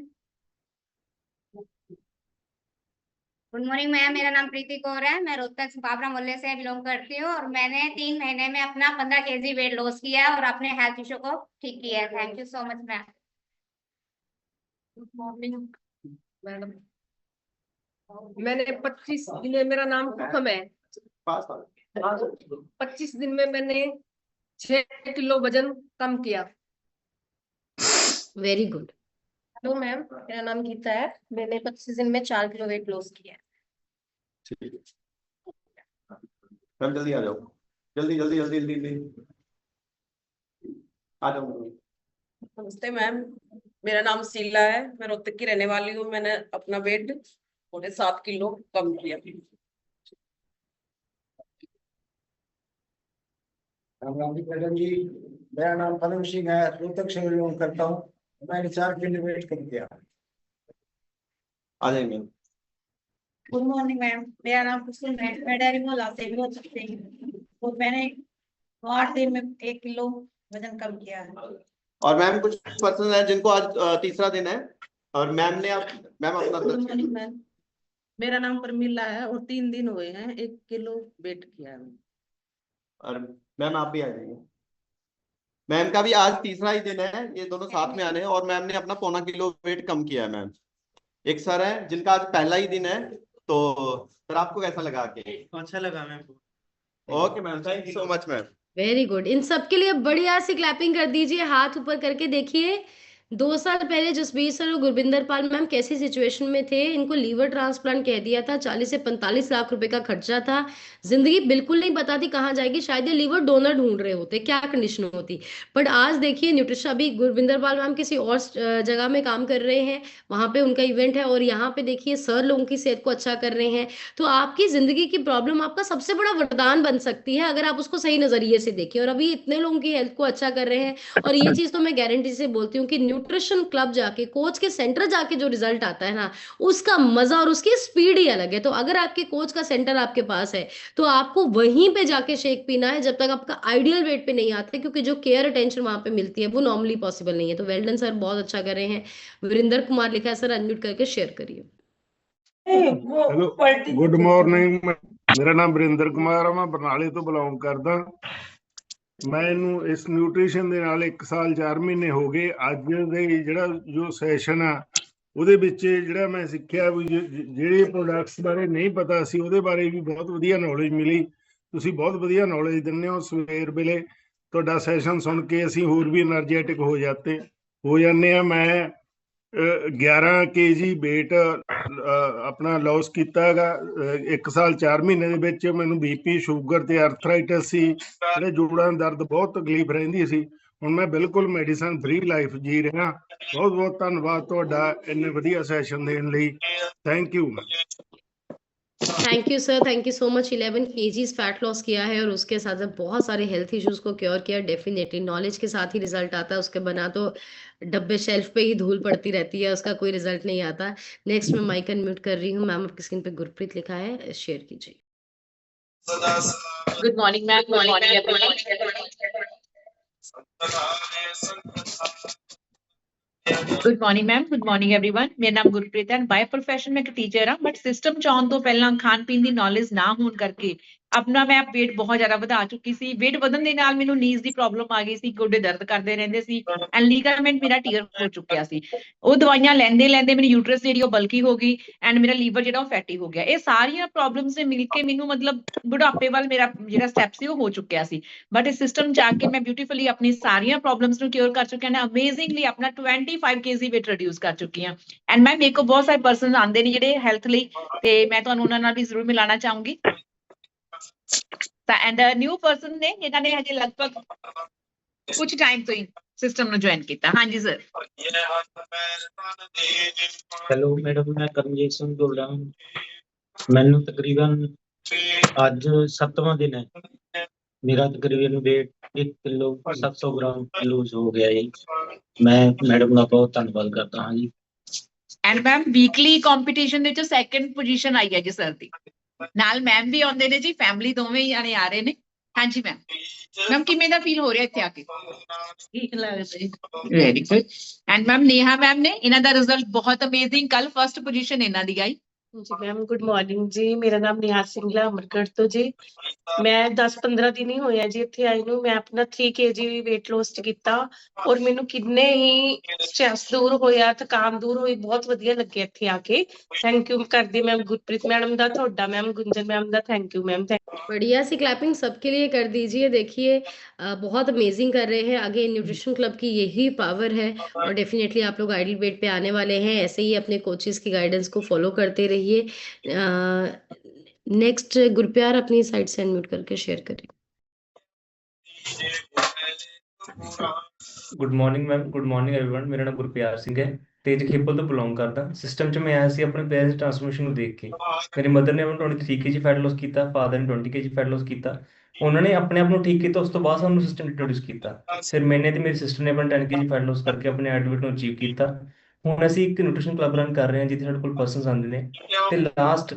Good morning ma'am, मेरा नाम प्रीति कौर है, मैं रोहतक बाबरा मोहल्ले से बिलोंग करती हूँ और मैंने 3 महीने में अपना 15 kg वेट लॉस किया है और अपने हेल्थ इशू को ठीक किया है। Thank you so much ma'am. Good morning madam मैंने 25 दिन में, मेरा नाम हुक्म है, 25 दिन में मैंने 6 किलो वजन कम किया। Very good. हेलो मैम, मेरा नाम गीता है, मैंने 25 दिन में 4 किलो वेट लॉस किया है। ठीक है मैम, जल्दी आ जाओ, जल्दी जल्दी जल्दी जल्दी आ जाओ। नमस्ते मैम, मेरा नाम शीला है, मैं रोहतक की रहने वाली हूँ। मैंने अपना वेट 7 किलो कम किया। मैडम जी, मेरा नाम पदम सिंह है, रोहतक से बिलोंग करता हूँ। मैंने 4 किलो वेट कम किया। आ जाएंगे। गुड मॉर्निंग मैम, मेरा नाम कुसुम है, मैं डेयरी मोहल्ला से भी हो सकते हैं, तो मैंने 8 दिन में 1 किलो वजन कम किया है। और मैम कुछ पर्सन है जिनको आज तीसरा दिन है, और मैम ने मैम अपना गुड मॉर्निंग मैम, मेरा नाम परमिला है और 3 दिन हुए हैं, 1 किलो वेट किया है। और मैम आप भी आ जाइए। मैम का भी आज तीसरा ही दिन है, ये दोनों साथ में आने हैं, और मैम ने अपना 0.25 किलो वेट कम किया है। मैम एक सर है जिनका आज पहला ही दिन है, तो सर आपको कैसा लगा के? अच्छा लगा ma'am. Okay ma'am, thank you so much ma'am. Very good. इन सबके लिए बढ़िया सी क्लैपिंग कर दीजिए, हाथ ऊपर करके देखिए। 2 साल पहले जसबीर सर और गुरबिंदर पाल मैम कैसी सिचुएशन में थे, इनको लीवर ट्रांसप्लांट कह दिया था, 40 से 45 लाख रुपए का खर्चा था, जिंदगी बिल्कुल नहीं पता थी कहाँ जाएगी, शायद ये लीवर डोनर ढूंढ रहे होते, क्या कंडीशन होती। बट आज देखिए न्यूट्रिशा भी, गुरबिंदर पाल मैम किसी और जगह में काम कर रहे हैं, वहां पे उनका इवेंट है, और यहाँ पे देखिए सर लोगों की सेहत को अच्छा कर रहे हैं। तो आपकी जिंदगी की प्रॉब्लम आपका सबसे बड़ा वरदान बन सकती है अगर आप उसको सही नजरिए से देखें, और अभी इतने लोगों की हेल्थ को अच्छा कर रहे हैं। और ये चीज तो मैं गारंटी से बोलती हूँ कि न्यूट्रिशन क्लब जाके, कोच के सेंटर जाके जो रिजल्ट आता है ना, उसका मजा और उसकी स्पीड ही अलग है। तो अगर आपके कोच का सेंटर आपके पास है तो आपको वहीं पे जाके शेक पीना है जब तक आपका आइडियल वेट पे नहीं आता, क्योंकि जो केयर अटेंशन वहां पे मिलती है वो नॉर्मली पॉसिबल नहीं है। तो वेल डन सर, बहुत अच्छा कर रहे हैं। वीरेंद्र कुमार लिखा है सर, अनम्यूट करके शेयर करिए। हेलो, गुड मॉर्निंग, मेरा नाम ਵਰਿੰਦਰ ਕੁਮਾਰ ਹੈ, ਮੈਂ ਬਰਨਾਲੇ ਤੋਂ ਬਿਲੋਂਗ ਕਰਦਾ। ਮੈਨੂੰ ਇਸ ਨਿਊਟ੍ਰੀਸ਼ਨ ਦੇ ਨਾਲ 1 ਸਾਲ 4 ਮਹੀਨੇ ਹੋ ਗਏ। ਅੱਜ ਦੇ ਜਿਹੜਾ ਜੋ ਸੈਸ਼ਨ ਆ ਉਹਦੇ ਵਿੱਚ ਜਿਹੜਾ ਮੈਂ ਸਿੱਖਿਆ ਵੀ ਜਿਹੜੇ ਪ੍ਰੋਡਕਟਸ ਬਾਰੇ ਨਹੀਂ ਪਤਾ ਸੀ ਉਹਦੇ ਬਾਰੇ ਵੀ ਬਹੁਤ ਵਧੀਆ ਨੌਲੇਜ ਮਿਲੀ। ਤੁਸੀਂ ਬਹੁਤ ਵਧੀਆ ਨੌਲੇਜ ਦਿੰਦੇ ਹੋ। ਸਵੇਰ ਵੇਲੇ ਤੁਹਾਡਾ ਸੈਸ਼ਨ ਸੁਣ ਕੇ ਅਸੀਂ ਹੋਰ ਵੀ એનર્ਜੈਟਿਕ ਹੋ ਜਾਂਦੇ ਆ। ਮੈਂ 11 kg weight ਆਪਣਾ ਲੌਸ ਕੀਤਾ ਹੈਗਾ 1 ਸਾਲ 4 ਮਹੀਨੇ ਦੇ ਵਿੱਚ। ਮੈਨੂੰ ਬੀਪੀ, ਸ਼ੂਗਰ ਤੇ ਆਰਥਰਾਈਟਸ ਸੀ, ਜਿਹੜੇ ਜੋੜਾਂ ਦਰਦ ਬਹੁਤ ਤਕਲੀਫ ਰਹਿੰਦੀ ਸੀ। ਹੁਣ ਮੈਂ ਬਿਲਕੁਲ ਮੈਡੀਸਨ ਫ੍ਰੀ ਲਾਈਫ ਜੀ ਰਿਹਾ। ਬਹੁਤ ਬਹੁਤ ਧੰਨਵਾਦ ਤੁਹਾਡਾ ਇੰਨੇ ਵਧੀਆ ਸੈਸ਼ਨ ਦੇਣ ਲਈ। Thank you. Thank you sir, thank you so much. 11 kgs fat loss किया है और उसके साथ साथ बहुत सारे हेल्थ इश्यूज को क्योर किया। डेफिनेटली नॉलेज के साथ ही रिजल्ट आता है, उसके बना तो डब्बे शेल्फ पे ही धूल पड़ती रहती है, उसका कोई रिजल्ट नहीं आता। नेक्स्ट मैं माइक अनम्यूट कर रही हूँ। मैम आपकी स्क्रीन पे गुरप्रीत लिखा है, शेयर कीजिए। Good morning ma'am, good morning good morning ma'am, good morning everyone. मेरा नाम गुरप्रीत है, बाय प्रोफेशन मैं एक टीचर हाँ, बट सिस्टम चाहन तो पहला खान पीन की नॉलेज ना होने करके अपना मैं वेट बहुत ज्यादा ਵਧਾ ਚੁੱਕੀ ਸੀ। वेट ਵਧਣ ਦੇ ਨਾਲ ਮੈਨੂੰ ਨੀਜ਼ ਦੀ ਪ੍ਰੋਬਲਮ ਆ ਗਈ ਸੀ, ਗੋਡੇ ਦਰਦ ਕਰਦੇ ਰਹਿੰਦੇ ਸੀ, ਐਂਡ ਲੀਗਾਮੈਂਟ ਮੇਰਾ ਟੀਅਰ ਹੋ ਚੁੱਕਿਆ ਸੀ। ਉਹ ਦਵਾਈਆਂ ਲੈਂਦੇ ਲੈਂਦੇ ਮੇਰੀ ਯੂਟਰਸ ਜਿਹੜੀ ਉਹ ਬਲਕੀ ਹੋ ਗਈ, ਐਂਡ ਮੇਰਾ ਲੀਵਰ ਜਿਹੜਾ ਉਹ ਫੈਟੀ ਹੋ ਗਿਆ। ਇਹ ਸਾਰੀਆਂ ਪ੍ਰੋਬਲਮਸ ਨੇ ਮਿਲ ਕੇ ਮੈਨੂੰ ਮਤਲਬ ਬੁਢਾਪੇ ਵੱਲ ਮੇਰਾ ਜਿਹੜਾ ਸਟੈਪ ਸੀ ਉਹ ਹੋ ਚੁੱਕਿਆ ਸੀ। ਬਟ ਇਸ ਸਿਸਟਮ ਚ ਆ ਕੇ ਮੈਂ ਬਿਊਟੀਫੁਲੀ ਆਪਣੀ ਸਾਰੀਆਂ ਪ੍ਰੋਬਲਮਸ ਨੂੰ ਕਿਉਰ ਕਰ ਚੁੱਕੀ ਹਾਂ, ਅਮੇਜ਼ਿੰਗਲੀ ਆਪਣਾ 25 kg weight ਰਿਡਿਊਸ ਕਰ ਚੁੱਕੀ ਹਾਂ। ਐਂਡ ਮੈਂ ਮੇਰੇ ਕੋਲ ਬਹੁਤ ਸਾਰੇ ਪਰਸਨ ਆਉਂਦੇ ਨੇ ਜਿਹੜੇ ਹੈਲਥ ਲਈ, ਤੇ ਮੈਂ ਤੁਹਾਨੂੰ ਉਹਨਾਂ ਨਾਲ ਵੀ ਜ਼ਰੂਰ ਮਿਲਾਣਾ ਚਾਹੂੰਗੀ। एंड न्यू पर्सन ने जिन्होंने हजे लगभग कुछ टाइम तो ही सिस्टम ਨੂੰ ज्वाइन ਕੀਤਾ। ਹਾਂਜੀ ਸਰ। हेलो मैडम, मैं करमजीत सिंह बोल रहा हूँ। मैंने तकरीबन आज 7वां दिन है, मेरा तकरीबन वेट 1 किलो 700 ग्राम लूज हो गया है। मैं मैडम का बहुत धन्यवाद करता हूँ जी। एंड मैम वीकली कंपटीशन ਦੇ ਵਿੱਚ ਸੈਕੰਡ ਪੋਜੀਸ਼ਨ ਆਈ ਹੈ ਜੀ ਸਰ ਦੀ। ਨਾਲ ਮੈਮ ਵੀ ਆਉਂਦੇ ਨੇ ਜੀ, ਫੈਮਿਲੀ ਦੋਵੇਂ ਹੀ ਜਾਣੇ ਆ ਰਹੇ ਨੇ। ਹਾਂਜੀ ਮੈਮ, ਮੈਮ ਕਿਵੇਂ ਦਾ ਫੀਲ ਹੋ ਰਿਹਾ ਇੱਥੇ ਆ ਕੇ? ਠੀਕ ਲੱਗਦਾ ਜੀ। Very good. And ma'am Neha ma'am ਨੇ, ਇਹਨਾਂ ਦਾ ਰਿਜ਼ਲਟ ਬਹੁਤ ਅਮੇਜ਼ਿੰਗ, ਕੱਲ ਫਰਸਟ ਪੋਜੀਸ਼ਨ ਇਹਨਾਂ ਦੀ ਆਈ। जी मैम गुड मॉर्निंग जी। मेरा नाम निहाल सिंगला अमरगढ़ ਤੋਂ ਜੀ। ਮੈਂ 10-15 ਦਿਨ ਹੀ ਹੋਏ ਆ ਜੀ ਇੱਥੇ ਆਈ ਨੂੰ। ਮੈਂ ਆਪਣਾ 3 kg weight loss ਕੀਤਾ ਔਰ ਮੈਨੂੰ ਕਿੰਨੇ ਹੀ ਸਟ੍ਰੈਸ ਦੂਰ ਹੋਇਆ, ਥਕਾਨ ਦੂਰ ਹੋਈ, ਬਹੁਤ ਵਧੀਆ ਲੱਗਿਆ ਇੱਥੇ ਆ ਕੇ। ਥੈਂਕ ਯੂ ਕਰਦੀ ਮੈਮ ਗੁਰਪ੍ਰੀਤ ਮੈਡਮ ਦਾ, ਤੁਹਾਡਾ ਮੈਮ ਗੁੰਜਨ ਮੈਮ ਦਾ ਥੈंक यू मैम। बढ़िया सी क्लैपिंग सबके लिए कर दीजिए। देखिए बहुत अमेजिंग कर रहे हैं। आगे न्यूट्रिशन क्लब की यही पावर है और डेफिनेटली आप लोग आइडियल वेट पे आने वाले हैं। ऐसे ही अपने कोचेस की गाइडेंस को फॉलो करते रहिए। नेक्स्ट गुरप्यार अपनी साइड से अनम्यूट करके शेयर करें। Good morning ma'am, good morning everyone. ਮੇਰਾ ਨਾਮ ਗੁਰਪਿਆਰ ਸਿੰਘ ਹੈ, ਤੇਜ ਖੇਪਲ ਤੋਂ ਬਿਲੋਂਗ ਕਰਦਾ। ਸਿਸਟਮ 'ਚ ਮੈਂ ਆਇਆ ਸੀ ਆਪਣੇ ਪੇਰੈਂਟਸ ਦੀ ਟ੍ਰਾਂਸਫਰਮੇਸ਼ਨ ਨੂੰ ਦੇਖ ਕੇ। ਮੇਰੀ ਮਦਰ ਨੇ ਆਪਣਾ 23 kg ਫੈਟ ਲੋਸ ਕੀਤਾ, ਫਾਦਰ ਨੇ 20 kg ਫੈਟ ਲੋਸ ਕੀਤਾ। ਉਹਨਾਂ ਨੇ ਆਪਣੇ ਆਪ ਨੂੰ ਠੀਕ ਕੀਤਾ, ਉਸ ਤੋਂ ਬਾਅਦ ਸਾਨੂੰ ਸਿਸਟਮ ਇੰਟਰੋਡਿਊਸ ਕੀਤਾ। ਫਿਰ ਮੈਨੇ ਤੇ ਮੇਰੀ ਸਿਸਟਰ ਨੇ ਆਪਣਾ 10 kg ਫੈਟ ਲੋਸ ਕਰਕੇ ਆਪਣੇ ਆਈਡਲ weight ਨੂੰ ਅਚੀਵ ਕੀਤਾ। ਹੁਣ ਅਸੀਂ ਇੱਕ ਨਿਊਟ੍ਰੀਸ਼ਨ ਕਲੱਬ ਰਨ ਕਰ ਰਹੇ ਹਾਂ ਜਿੱਥੇ ਸਾਡੇ ਕੋਲ ਪਰਸਨਸ ਆਉਂਦੇ ਨੇ ਤੇ ਲਾਸਟ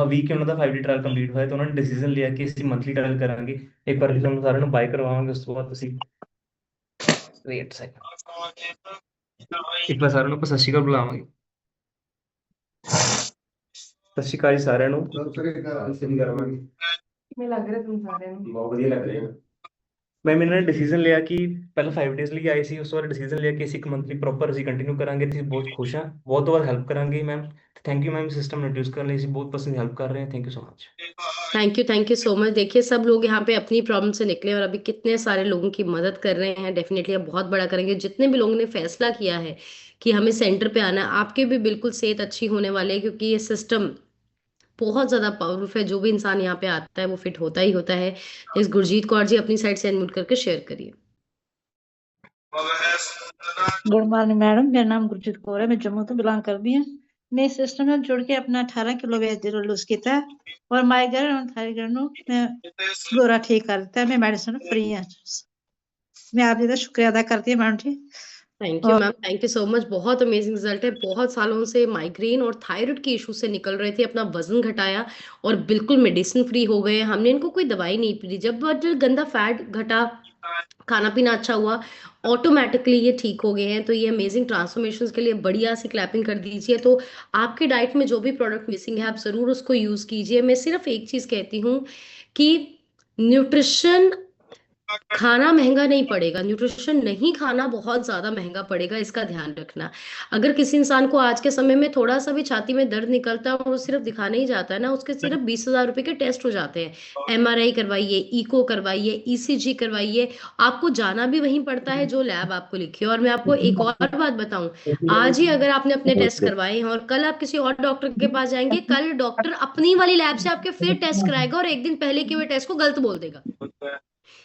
ਵੀਕ ਉਹਨਾਂ ਦਾ 5 day ਟ੍ਰਾਇਲ ਕੰਪਲੀਟ ਹੋਇਆ ਤੇ ਉਹਨਾਂ ਨੇ ਡਿਸੀਜਨ ਲਿਆ ਕਿ ਅਸੀਂ ਮੰਥਲੀ ਟ੍ਰਾਇਲ ਕਰਾਂਗੇ। ਇੱਕ ਵਾਰ ਤੁਹਾਨੂੰ ਸਾਰਿਆਂ ਨੂੰ ਬਾਈ ਕਰਵਾਵਾਂਗੇ, ਉਸ ਤੋਂ ਬਾਅਦ ਤੁਸੀਂ ਵੇਟ ਸੈਕਿੰਡ ਇੱਕ ਵਾਰ ਸਾਰਿਆਂ ਨੂੰ ਆਪਾਂ ਸਤਿ ਸ਼੍ਰੀ ਅਕਾਲ ਬੁਲਾਵਾਂਗੇ। ਸਤਿ ਸ਼੍ਰੀ ਅਕਾਲ ਜੀ ਸਾਰਿਆਂ ਨੂੰ। ਕਰਾਵਾਂਗੇ ਕਿਵੇਂ ਲੱਗ ਰਿਹਾ ਤੁਹਾਨੂੰ ਸਾਰਿਆਂ ਨੂੰ? ਬਹੁਤ ਵਧੀਆ ਲੱਗ ਰਿਹਾ। ਮੈਮ ਇਹਨਾਂ ਨੇ ਡਿਸੀਜਨ ਲਿਆ ਕਿ ਪਹਿਲਾਂ 5 days ਲਈ ਆਏ ਸੀ, ਉਸ ਤੋਂ ਬਾਅਦ ਡਿਸੀਜਨ ਲਿਆ ਕਿ ਅਸੀਂ ਇੱਕ ਮੰਥਲੀ ਪ੍ਰੋਪਰ ਅਸੀਂ ਕੰਟੀਨਿਊ ਕਰਾਂਗੇ। ਅਸੀਂ ਬਹੁਤ ਖੁਸ਼ ਹਾਂ, ਬਹੁਤ ਤੋਂ ਬਾਅਦ ਹੈਲਪ ਕਰਾਂਗੇ ma'am. Thank you ma'am, system introduce करने ਲਈ ਅਸੀਂ ਬਹੁਤ ਪਰਸਨ हेल्प कर रहे हैं। Thank you so much. Thank you so much. देखिए सब लोग यहाँ पे अपनी प्रॉब्लम से निकले और अभी कितने सारे लोगों की मदद कर रहे हैं। डेफिनेटली अब बहुत बड़ा करेंगे। जितने भी लोगों ने फैसला किया है कि हमें सेंटर पे आना है, आपके भी बिल्कुल सेहत अच्छी होने वाली है क्योंकि ये सिस्टम बहुत ज़्यादा पावरफुल है। जो भी इंसान यहाँ पे आता है वो फिट होता ही होता है। इस गुरजीत कौर जी अपनी साइड से अनम्यूट करके शेयर करिए। गुड मॉर्निंग मैडम, मेरा नाम गुरजीत कौर है, मैं जम्मू तो बिलोंग करती हूँ। मैं इस सिस्टम में जुड़ के अपना 18 किलो वेट लूज किया और माइग्रेन और थायराइड मैं गोरा ठीक कर दिता है। मैं मेडिसिन फ्री है। मैं आप जी का शुक्रिया अदा करती हूँ madam ji. Thank you ma'am, thank you so much. बहुत अमेजिंग रिजल्ट है। बहुत सालों से माइग्रेन और थायराइड के इशू से निकल रहे थे, अपना वजन घटाया और बिल्कुल मेडिसिन फ्री हो गए। हमने इनको कोई दवाई नहीं पी। जब गंदा फैट घटा, खाना पीना अच्छा हुआ, ऑटोमेटिकली ये ठीक हो गए हैं। तो ये अमेजिंग ट्रांसफॉर्मेशन के लिए बढ़िया सी क्लैपिंग कर दीजिए। तो आपके डाइट में जो भी प्रोडक्ट मिसिंग है आप ज़रूर उसको यूज़ कीजिए। मैं सिर्फ एक चीज़ कहती हूँ कि न्यूट्रिशन खाना महंगा नहीं पड़ेगा, न्यूट्रिशन नहीं खाना बहुत ज़्यादा महंगा पड़ेगा, इसका ध्यान रखना। अगर किसी इंसान को आज के समय में थोड़ा सा भी छाती में दर्द निकलता है और वो सिर्फ दिखाने ही जाता है ना, उसके सिर्फ 20,000 रुपए के टेस्ट हो जाते हैं। MRI करवाइए, इको करवाइए, ECG करवाइए। आपको जाना भी वहीं पड़ता है जो लैब आपको लिखी है। और मैं आपको एक और बात बताऊं, आज ही अगर आपने अपने टेस्ट करवाए हैं और कल आप किसी और डॉक्टर के पास जाएंगे, कल डॉक्टर अपनी वाली लैब से आपके फिर टेस्ट कराएगा और एक दिन पहले के हुए टेस्ट को गलत बोल देगा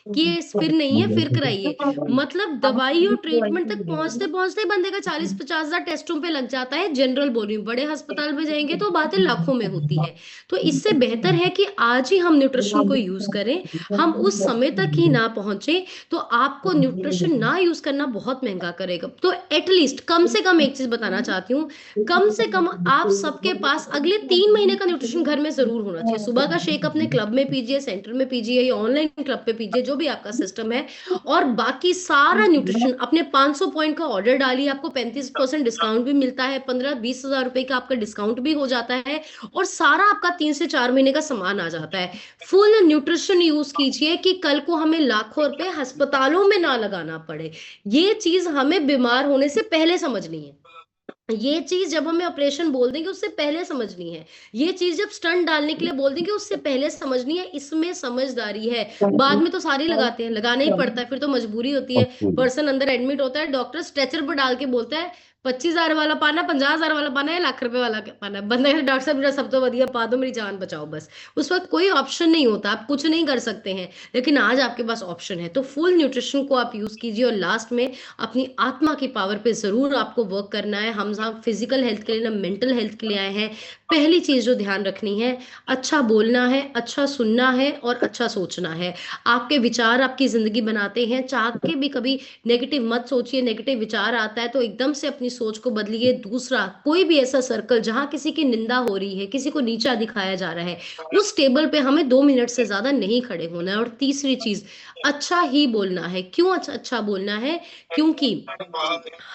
कि ये फिर नहीं है, फिर कराइए। मतलब दवाई और ट्रीटमेंट तक पहुंचते पहुंचते बंदे का 40-50 हजार टेस्टों पे लग जाता है। जनरल बोल रही हूँ, बड़े अस्पताल में जाएंगे तो बातें लाखों में होती है। तो इससे बेहतर है कि आज ही हम न्यूट्रिशन को यूज करें। हम उस समय तक ही ना पहुंचे तो आपको न्यूट्रिशन ना यूज करना बहुत महंगा करेगा। तो एटलीस्ट कम से कम एक चीज बताना चाहती हूँ, कम से कम आप सबके पास अगले 3 महीने का न्यूट्रिशन घर में जरूर होना चाहिए। सुबह का शेक अपने क्लब में पीजिए, सेंटर में पीजिए या ऑनलाइन क्लब पे पीजिए, जो भी आपका सिस्टम है। और बाकी सारा न्यूट्रिशन अपने 500 पॉइंट का ऑर्डर डालिए, आपको 35% डिस्काउंट भी मिलता है। 15-20 हजार रुपए का आपका डिस्काउंट भी हो जाता है और सारा आपका 3 से 4 महीने का सामान आ जाता है। फुल न्यूट्रिशन यूज कीजिए कि कल को हमें लाखों रुपए अस्पतालों में ना लगाना पड़े। ये चीज हमें बीमार होने से पहले समझनी है। ये चीज जब हमें ऑपरेशन बोल देंगे उससे पहले समझनी है। ये चीज जब स्टंट डालने के लिए बोल देंगे उससे पहले समझनी है। इसमें समझदारी है। बाद में तो सारे लगाते हैं, लगाना ही पड़ता है, फिर तो मजबूरी होती है। पर्सन अंदर एडमिट होता है, डॉक्टर स्ट्रेचर पर डाल के बोलता है 25,000 वाला पाना, 50,000 वाला पाना या लाख रुपए वाला पाना। बंदा डॉक्टर साहब मेरा सब तो वधिया पा दो, मेरी जान बचाओ बस। उस वक्त कोई ऑप्शन नहीं होता, आप कुछ नहीं कर सकते हैं। लेकिन आज आपके पास ऑप्शन है, तो फुल न्यूट्रिशन को आप यूज कीजिए। और लास्ट में अपनी आत्मा की पावर पे जरूर आपको वर्क करना है। हम सब फिजिकल हेल्थ के लिए ना मेंटल हेल्थ के लिए आए हैं। पहली चीज जो ध्यान रखनी है, अच्छा बोलना है, अच्छा सुनना है और अच्छा सोचना है। आपके विचार आपकी जिंदगी बनाते हैं। चाह के भी कभी नेगेटिव मत सोचिए। नेगेटिव विचार आता है तो एकदम से अपनी सोच को बदलिए। दूसरा, कोई भी ऐसा सर्कल जहां किसी की निंदा हो रही है, किसी को नीचा दिखाया जा रहा है, उस टेबल पे हमें 2 मिनट से ज्यादा नहीं खड़े होना है। और तीसरी चीज, अच्छा ही बोलना है। क्यों अच्छा अच्छा बोलना है? क्योंकि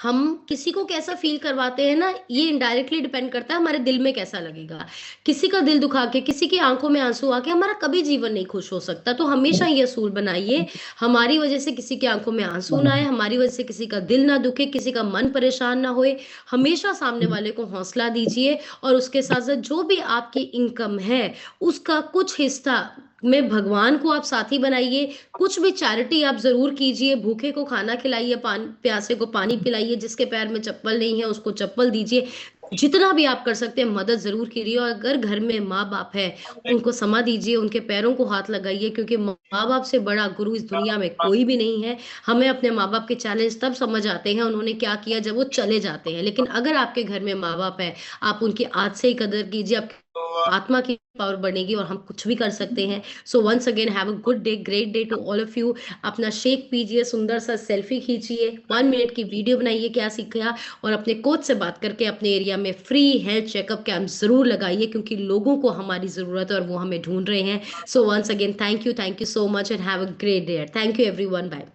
हम किसी को कैसा फील करवाते हैं ना, ये इनडायरेक्टली डिपेंड करता है हमारे दिल में कैसा लगेगा। किसी का दिल दुखा के, किसी की आंखों में आंसू आके हमारा कभी जीवन नहीं खुश हो सकता। तो हमेशा ये असूल बनाइए, हमारी वजह से किसी की आंखों में आंसू ना आए, हमारी वजह से किसी का दिल ना दुखे, किसी का मन परेशान ना होए। हमेशा सामने वाले को हौसला दीजिए, और उसके साथ साथ जो भी आपकी इनकम है उसका कुछ हिस्सा में भगवान को आप साथी बनाइए। कुछ भी चैरिटी आप जरूर कीजिए, भूखे को खाना खिलाइए, प्यासे को पानी पिलाइए, जिसके पैर में चप्पल नहीं है उसको चप्पल दीजिए। जितना भी आप कर सकते हैं मदद जरूर कीजिए। और अगर घर में माँ बाप है, उनको समा दीजिए, उनके पैरों को हाथ लगाइए, क्योंकि माँ बाप से बड़ा गुरु इस दुनिया में कोई भी नहीं है। हमें अपने माँ बाप के चैलेंज तब समझ आते हैं उन्होंने क्या किया जब वो चले जाते हैं। लेकिन अगर आपके घर में माँ बाप है, आप उनकी आज से ही कदर कीजिए, आपकी आत्मा की पावर बढ़ेगी और हम कुछ भी कर सकते हैं। So once again have a good day, great day to all of you. अपना शेक पीजिए, सुंदर सा सेल्फी खींचिए, 1 मिनट की वीडियो बनाइए क्या सीखा, और अपने कोच से बात करके अपने एरिया में फ्री हेल्थ चेकअप कैंप जरूर लगाइए, क्योंकि लोगों को हमारी जरूरत है और वो हमें ढूंढ रहे हैं। So once again thank you so much and have a great day. Thank you everyone, bye.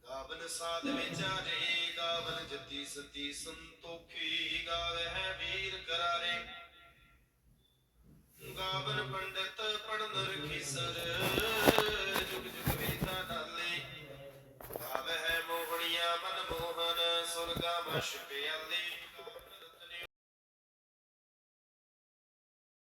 गावन साध विचारे गावन जति सती संतोखी गावे है